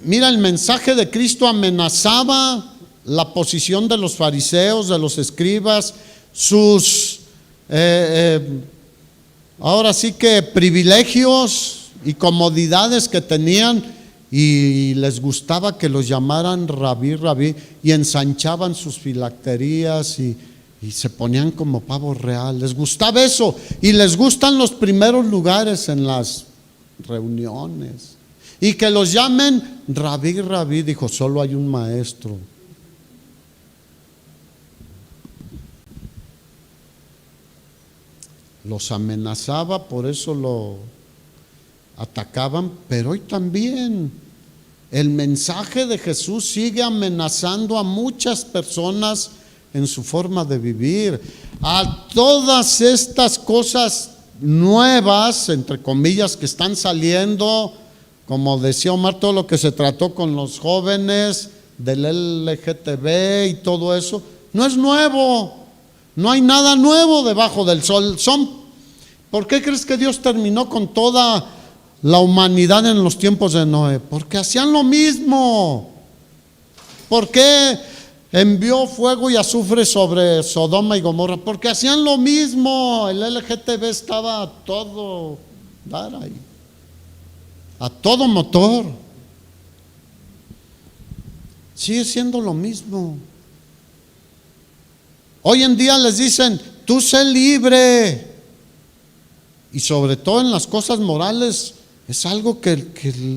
Mira, el mensaje de Cristo amenazaba la posición de los fariseos, de los escribas, sus ahora sí que privilegios y comodidades que tenían, y les gustaba que los llamaran rabí, rabí, y ensanchaban sus filacterías y se ponían como pavos real. Les gustaba eso, y les gustan los primeros lugares en las reuniones, y que los llamen Rabí, rabí, dijo, solo hay un maestro. Los amenazaba, por eso lo atacaban, pero hoy también el mensaje de Jesús sigue amenazando a muchas personas en su forma de vivir. A todas estas cosas nuevas, entre comillas, que están saliendo, como decía Omar, todo lo que se trató con los jóvenes del LGTB y todo eso, no es nuevo. No hay nada nuevo debajo del sol. ¿Por qué crees que Dios terminó con toda la humanidad en los tiempos de Noé? Porque hacían lo mismo. ¿Por qué envió fuego y azufre sobre Sodoma y Gomorra? Porque hacían lo mismo. El LGTB estaba a todo dar ahí, a todo motor. Sigue siendo lo mismo. Hoy en día les dicen, tú sé libre. Y sobre todo en las cosas morales, es algo que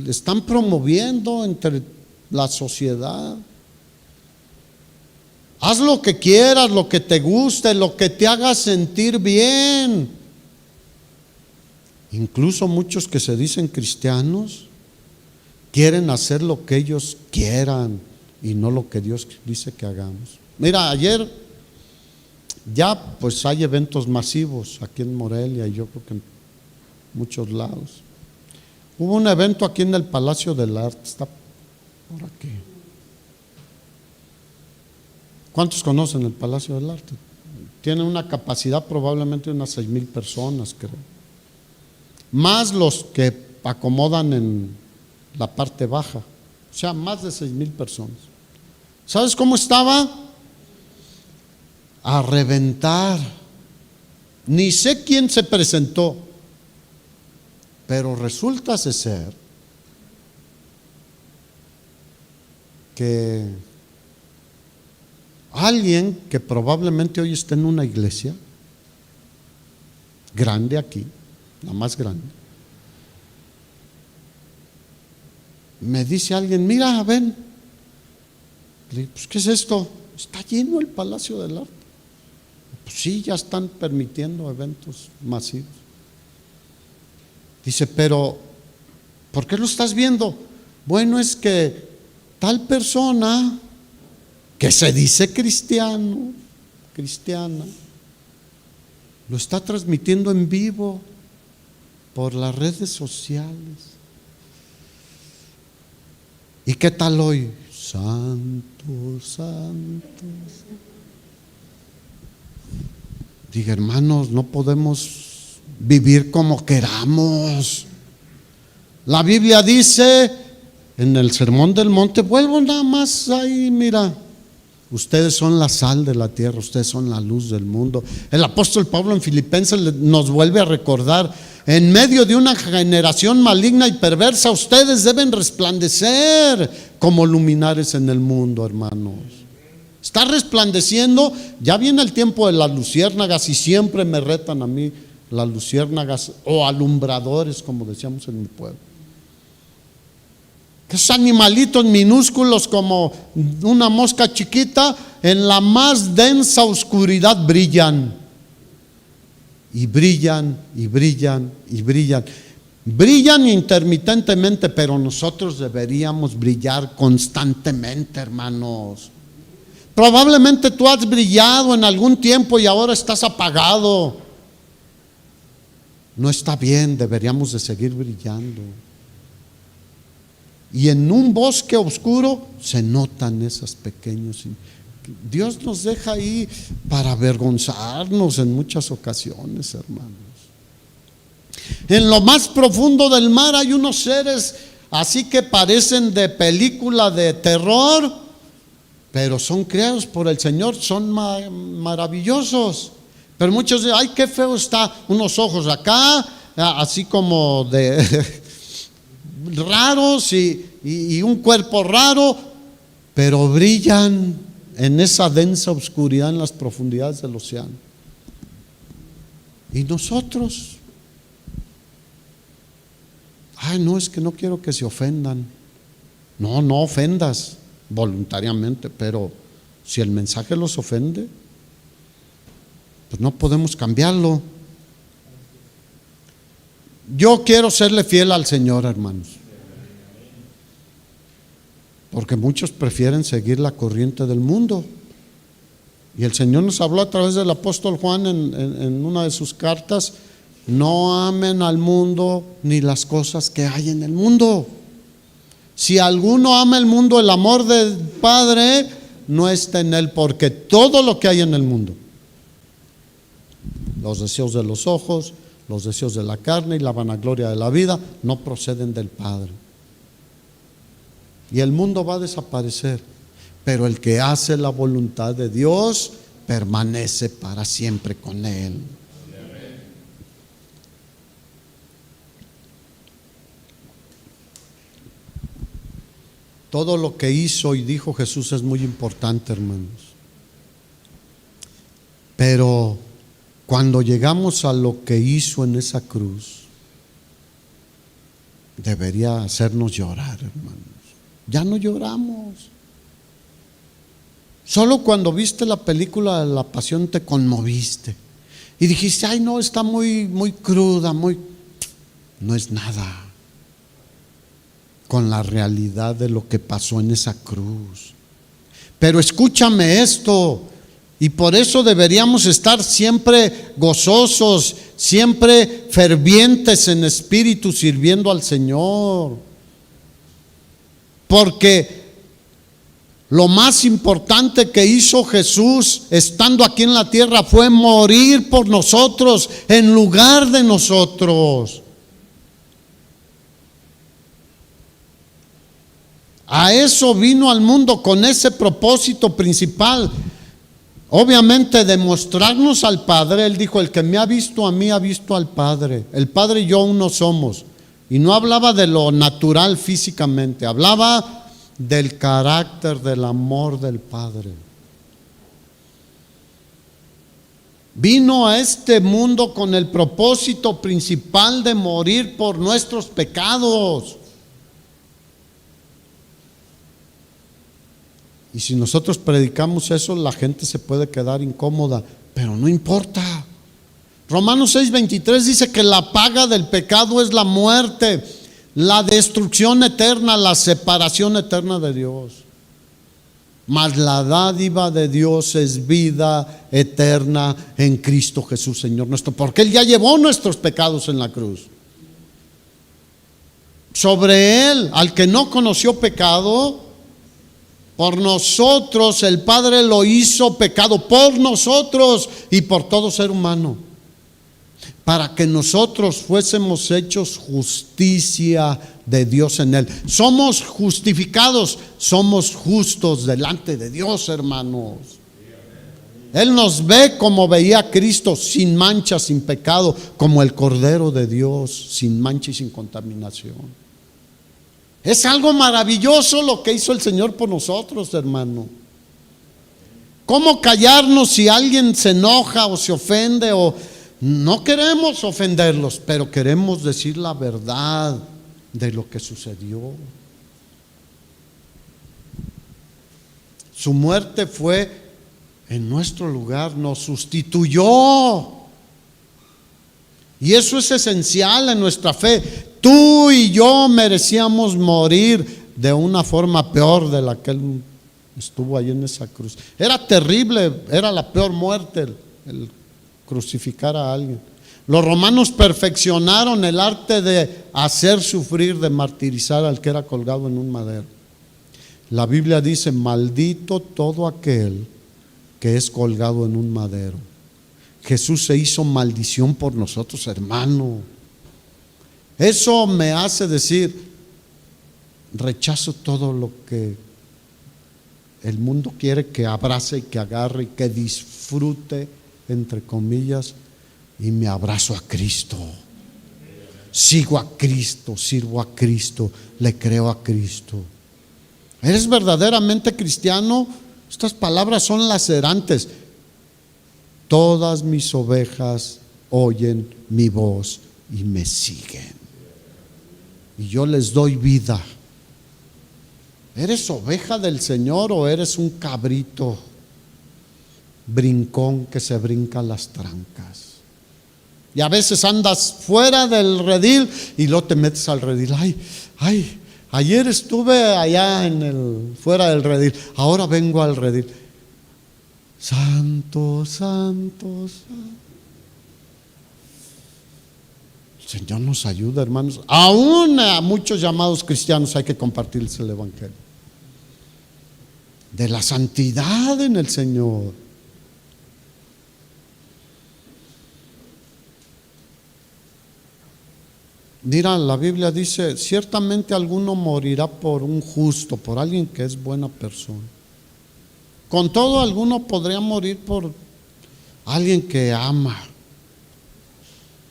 están promoviendo entre la sociedad. Haz lo que quieras, lo que te guste, lo que te haga sentir bien. Incluso muchos que se dicen cristianos quieren hacer lo que ellos quieran y no lo que Dios dice que hagamos. Mira, ayer ya pues hay eventos masivos aquí en Morelia y yo creo que en muchos lados. Hubo un evento aquí en el Palacio del Arte, está por aquí. ¿Cuántos conocen el Palacio del Arte? Tiene una capacidad probablemente de unas 6,000 personas, creo. Más los que acomodan en la parte baja, o sea, más de 6,000 personas. ¿Sabes cómo estaba? A reventar. Ni sé quién se presentó, pero resulta ser que alguien que probablemente hoy está en una iglesia grande aquí, la más grande, me dice alguien, mira, ven. Le digo, pues, ¿qué es esto? Está lleno el Palacio del Arte. Pues sí, ya están permitiendo eventos masivos. Dice, pero ¿por qué lo estás viendo? Bueno, es que tal persona que se dice cristiana, lo está transmitiendo en vivo por las redes sociales. ¿Y qué tal hoy? Santo, santo. Diga, hermanos, no podemos vivir como queramos. La Biblia dice en el Sermón del Monte, vuelvo nada más ahí, mira, ustedes son la sal de la tierra, ustedes son la luz del mundo. El apóstol Pablo en Filipenses nos vuelve a recordar, en medio de una generación maligna y perversa, ustedes deben resplandecer como luminares en el mundo, hermanos. Está resplandeciendo, ya viene el tiempo de las luciérnagas y siempre me retan a mí las luciérnagas o alumbradores, como decíamos en mi pueblo. Que esos animalitos minúsculos como una mosca chiquita en la más densa oscuridad brillan. Y brillan, y brillan, y brillan. Brillan intermitentemente, pero nosotros deberíamos brillar constantemente, hermanos. Probablemente tú has brillado en algún tiempo y ahora estás apagado. No está bien, deberíamos de seguir brillando. Y en un bosque oscuro se notan esos pequeños. Dios nos deja ahí para avergonzarnos en muchas ocasiones, hermanos. En lo más profundo del mar hay unos seres así que parecen de película de terror, pero son creados por el Señor, son maravillosos. Pero muchos dicen, ay, qué feo está, unos ojos acá, así como de raros y un cuerpo raro, pero brillan en esa densa oscuridad en las profundidades del océano. Y nosotros, ay, no, es que no quiero que se ofendan. No ofendas voluntariamente, pero si el mensaje los ofende, pues no podemos cambiarlo. Yo quiero serle fiel al Señor, hermanos, porque muchos prefieren seguir la corriente del mundo. Y el Señor nos habló a través del apóstol Juan en una de sus cartas: no amen al mundo ni las cosas que hay en el mundo. Si alguno ama el mundo, el amor del Padre no está en él, porque todo lo que hay en el mundo, los deseos de los ojos, los deseos de la carne y la vanagloria de la vida, no proceden del Padre. Y el mundo va a desaparecer, pero el que hace la voluntad de Dios permanece para siempre con Él. Todo lo que hizo y dijo Jesús es muy importante, hermanos. Pero cuando llegamos a lo que hizo en esa cruz, debería hacernos llorar, hermanos. Ya no lloramos. Solo cuando viste la película de La Pasión te conmoviste y dijiste: ay, no, está muy cruda, No es nada con la realidad de lo que pasó en esa cruz. Pero escúchame esto, y por eso deberíamos estar siempre gozosos, siempre fervientes en espíritu, sirviendo al Señor. Porque lo más importante que hizo Jesús estando aquí en la tierra fue morir por nosotros en lugar de nosotros. A eso vino al mundo, con ese propósito principal. Obviamente demostrarnos al Padre. Él dijo: el que me ha visto a mí ha visto al Padre. El Padre y yo uno somos. Y no hablaba de lo natural físicamente, hablaba del carácter, del amor del Padre. Vino a este mundo con el propósito principal de morir por nuestros pecados. Y si nosotros predicamos eso, la gente se puede quedar incómoda, pero no importa. Romanos 6:23 dice que la paga del pecado es la muerte, la destrucción eterna, la separación eterna de Dios. Mas la dádiva de Dios es vida eterna en Cristo Jesús, Señor nuestro, porque Él ya llevó nuestros pecados en la cruz. Sobre Él, al que no conoció pecado, por nosotros el Padre lo hizo pecado, por nosotros y por todo ser humano, para que nosotros fuésemos hechos justicia de Dios en Él. Somos justificados, somos justos delante de Dios, hermanos. Él nos ve como veía a Cristo, sin mancha, sin pecado, como el Cordero de Dios, sin mancha y sin contaminación. Es algo maravilloso lo que hizo el Señor por nosotros, hermano. ¿Cómo callarnos si alguien se enoja o se ofende? O no queremos ofenderlos, pero queremos decir la verdad de lo que sucedió. Su muerte fue en nuestro lugar, nos sustituyó. Y eso es esencial en nuestra fe. Tú y yo merecíamos morir de una forma peor de la que Él estuvo ahí en esa cruz. Era terrible, era la peor muerte el crucificar a alguien. Los romanos perfeccionaron el arte de hacer sufrir, de martirizar al que era colgado en un madero. La Biblia dice: maldito todo aquel que es colgado en un madero. Jesús se hizo maldición por nosotros, hermano. Eso me hace decir: rechazo todo lo que el mundo quiere que abrace y que agarre y que disfrute, entre comillas, y me abrazo a Cristo. Sigo a Cristo, sirvo a Cristo, le creo a Cristo. ¿Eres verdaderamente cristiano? Estas palabras son lacerantes. Todas mis ovejas oyen mi voz y me siguen. Y yo les doy vida. ¿Eres oveja del Señor o eres un cabrito brincón que se brinca las trancas? Y a veces andas fuera del redil y luego te metes al redil. Ay, ayer estuve allá fuera del redil, ahora vengo al redil. Santo, santo, santo. El Señor nos ayuda, hermanos. Aún a muchos llamados cristianos hay que compartirles el evangelio de la santidad en el Señor. Mira, la Biblia dice: ciertamente alguno morirá por un justo, por alguien que es buena persona. Con todo, alguno podría morir por alguien que ama.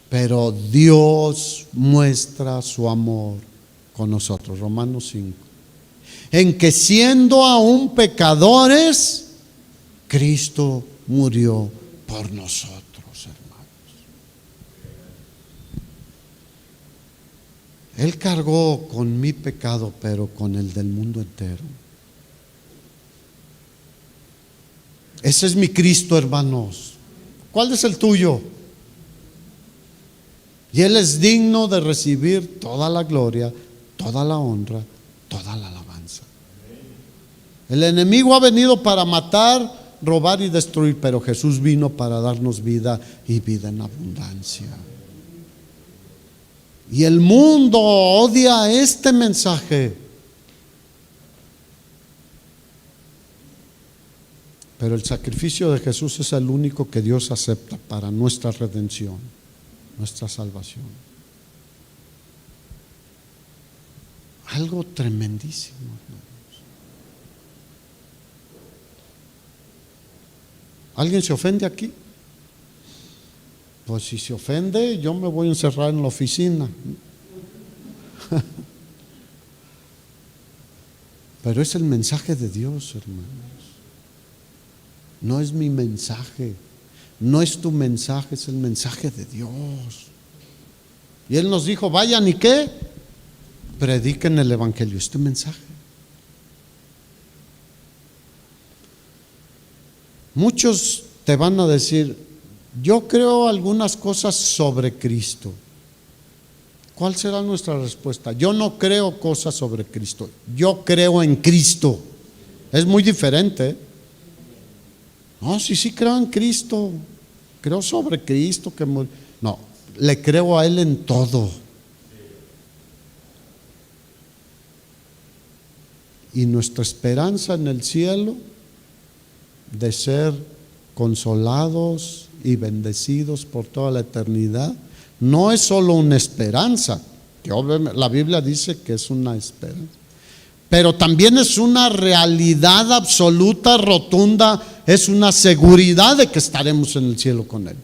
Pero Dios muestra su amor con nosotros. Romanos 5. En que siendo aún pecadores, Cristo murió por nosotros, hermanos. Él cargó con mi pecado, pero con el del mundo entero. Ese es mi Cristo, hermanos. ¿Cuál es el tuyo? Y Él es digno de recibir toda la gloria, toda la honra, toda la alabanza. El enemigo ha venido para matar, robar y destruir, pero Jesús vino para darnos vida y vida en abundancia. Y el mundo odia este mensaje. Pero el sacrificio de Jesús es el único que Dios acepta para nuestra redención, nuestra salvación. Algo tremendísimo, hermanos. ¿Alguien se ofende aquí? Pues si se ofende, yo me voy a encerrar en la oficina. Pero es el mensaje de Dios, hermanos. No es mi mensaje, no es tu mensaje, es el mensaje de Dios. Y Él nos dijo: vayan y ¿qué? Prediquen el evangelio, este mensaje. Muchos te van a decir: yo creo algunas cosas sobre Cristo. ¿Cuál será nuestra respuesta? Yo no creo cosas sobre Cristo, yo creo en Cristo. Es muy diferente, ¿eh? No, sí creo en Cristo, creo sobre Cristo que murió. No, le creo a Él en todo. Y nuestra esperanza en el cielo de ser consolados y bendecidos por toda la eternidad no es solo una esperanza, que obviamente la Biblia dice que es una esperanza, pero también es una realidad absoluta, rotunda, es una seguridad de que estaremos en el cielo con Él.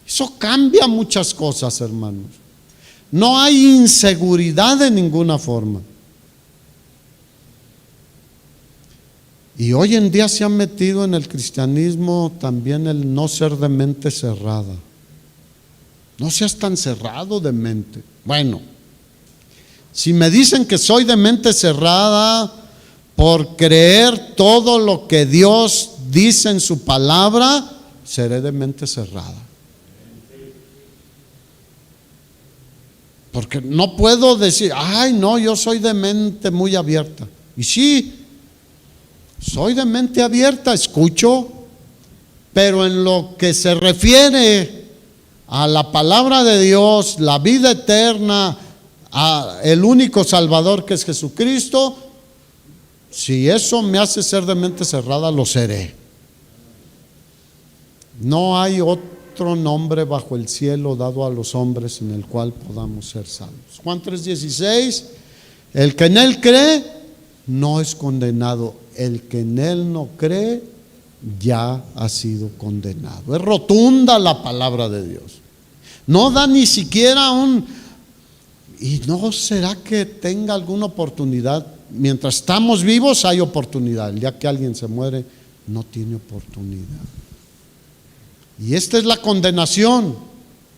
Eso cambia muchas cosas, hermanos. No hay inseguridad de ninguna forma. Y hoy en día se ha metido en el cristianismo también el no ser de mente cerrada. No seas tan cerrado de mente. Bueno, si me dicen que soy de mente cerrada por creer todo lo que Dios dice en su palabra, seré de mente cerrada. Porque no puedo decir: ay, no, yo soy de mente muy abierta. Y sí, soy de mente abierta, escucho, pero en lo que se refiere a la palabra de Dios, la vida eterna, a el único Salvador que es Jesucristo, si eso me hace ser de mente cerrada, lo seré. No hay otro nombre bajo el cielo dado a los hombres en el cual podamos ser salvos. Juan 3:16, el que en Él cree no es condenado, el que en Él no cree ya ha sido condenado. Es rotunda la palabra de Dios. No da ni siquiera ¿y no será que tenga alguna oportunidad? Mientras estamos vivos hay oportunidad. El día que alguien se muere, no tiene oportunidad. Y esta es la condenación,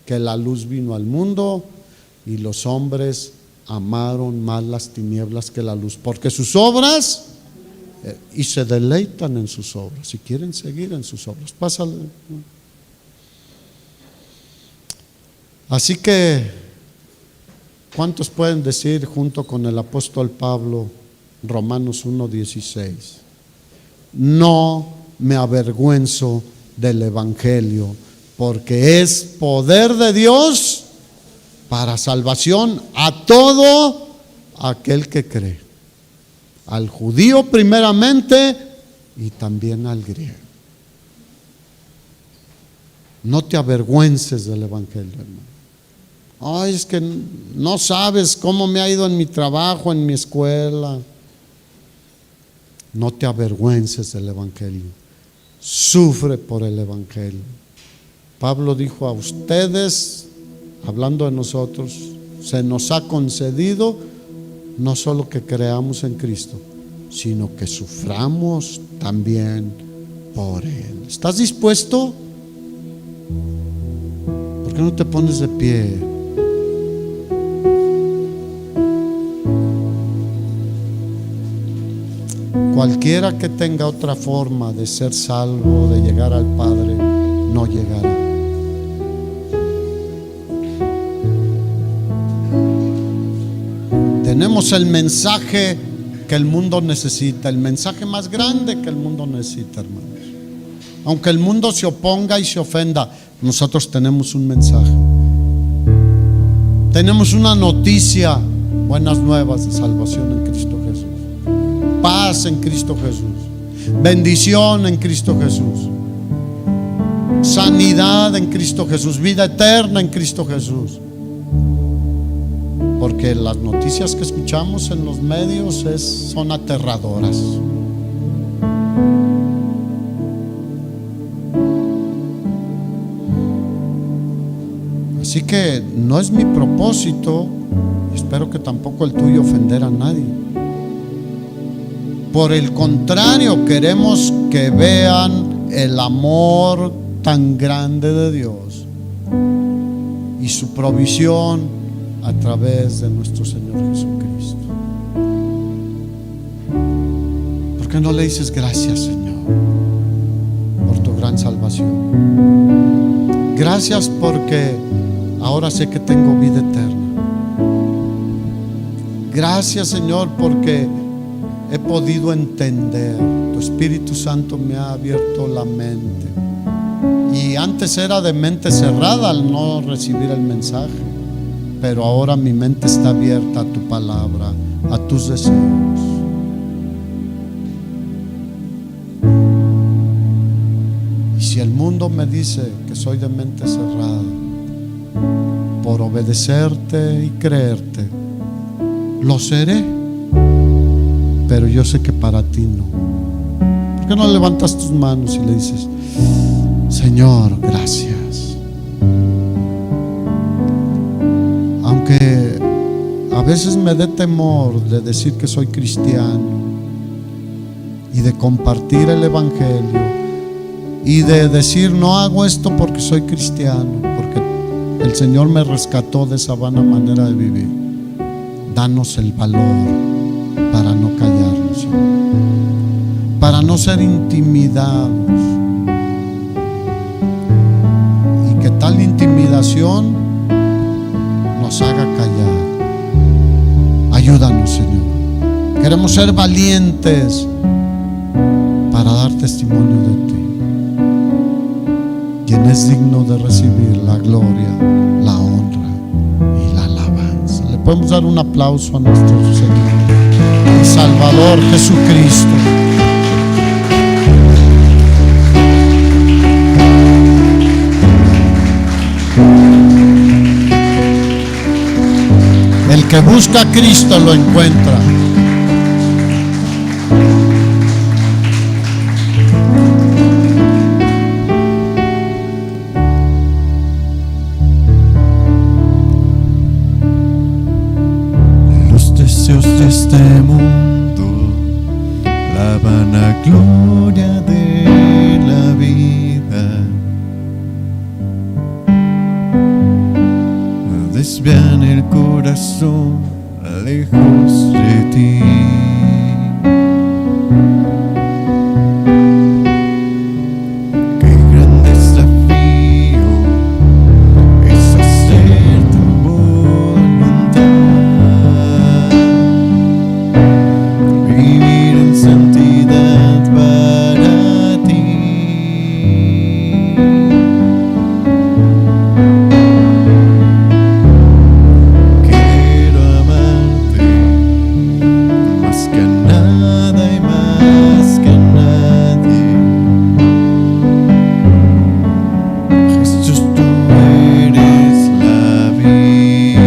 que la luz vino al mundo y los hombres amaron más las tinieblas que la luz, porque sus obras, y se deleitan en sus obras, y quieren seguir en sus obras. Pásale. Así que, ¿cuántos pueden decir junto con el apóstol Pablo, Romanos 1:16? No me avergüenzo del evangelio, porque es poder de Dios para salvación a todo aquel que cree, al judío primeramente y también al griego. No te avergüences del evangelio, hermano. Ay, es que no sabes cómo me ha ido en mi trabajo, en mi escuela. No te avergüences del evangelio. Sufre por el evangelio. Pablo dijo: a ustedes, hablando de nosotros, se nos ha concedido no solo que creamos en Cristo, sino que suframos también por Él. ¿Estás dispuesto? ¿Por qué no te pones de pie? Cualquiera que tenga otra forma de ser salvo, de llegar al Padre, no llegará. Tenemos el mensaje que el mundo necesita, el mensaje más grande que el mundo necesita, hermanos. Aunque el mundo se oponga y se ofenda, nosotros tenemos un mensaje. Tenemos una noticia, buenas nuevas de salvación en Cristo Jesús. Paz en Cristo Jesús, bendición en Cristo Jesús, sanidad en Cristo Jesús, vida eterna en Cristo Jesús. Porque las noticias que escuchamos en los medios son aterradoras. Así que no es mi propósito, espero que tampoco el tuyo, ofender a nadie. Por el contrario, queremos que vean el amor tan grande de Dios y su provisión a través de nuestro Señor Jesucristo. ¿Por qué no le dices gracias, Señor, por tu gran salvación? Gracias porque ahora sé que tengo vida eterna. Gracias, Señor, porque he podido entender. Tu Espíritu Santo me ha abierto la mente. Y antes era de mente cerrada al no recibir el mensaje, pero ahora mi mente está abierta a tu palabra, a tus deseos. Y si el mundo me dice que soy de mente cerrada, por obedecerte y creerte, lo seré. Pero yo sé que para ti no. ¿Por qué no levantas tus manos y le dices: Señor, gracias? Aunque a veces me dé temor de decir que soy cristiano y de compartir el evangelio y de decir: no hago esto porque soy cristiano, porque el Señor me rescató de esa vana manera de vivir. Danos el valor para no callarnos, para no ser intimidados, y que tal intimidación nos haga callar. Ayúdanos, Señor. Queremos ser valientes para dar testimonio de ti, quien es digno de recibir la gloria, la honra y la alabanza. Le podemos dar un aplauso a nuestro Señor y Salvador Jesucristo. El que busca a Cristo lo encuentra. Los deseos de este mundo, la vanagloria de la vida, desvían el corazón lejos de ti. Qué gran desafío es hacer tu voluntad, vivir en santidad para ti. Quiero amarte más que a nada y más que a nadie. Jesús, tú eres la vida.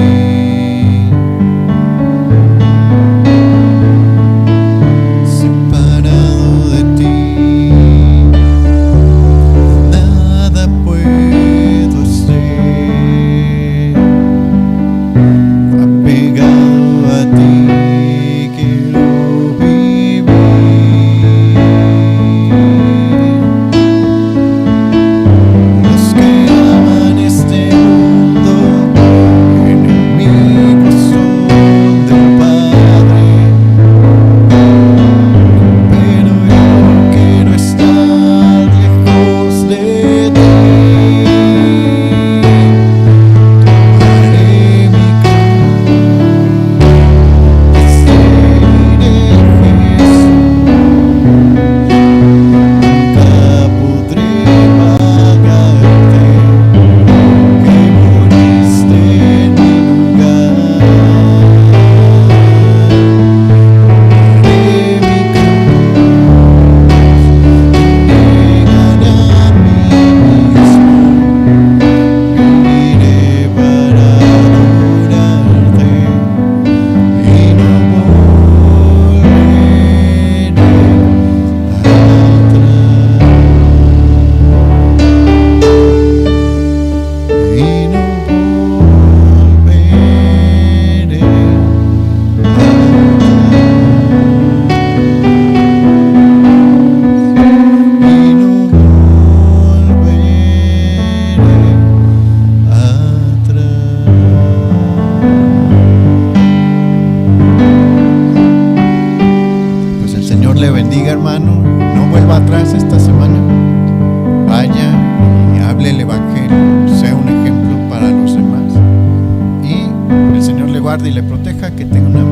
Separado de ti, nada puedo ser. Apegado a ti, quiero vivir. Los que aman este mundo, enemigos son del Padre. Pero yo quiero estar lejos de ti. Tomaré mi cruz, seguiré Jesús. Nunca podré pagarte que moriste en mi lugar. Tomaré mi negaré a mí mismo, viviré para adorarte y no volveré atrás. Y no volveré Pues el Señor le bendiga, hermano. No vuelva atrás esta semana. Vaya y hable el Evangelio, sea un ejemplo para los demás. Y el Señor le guarde y le proteja. Que tenga una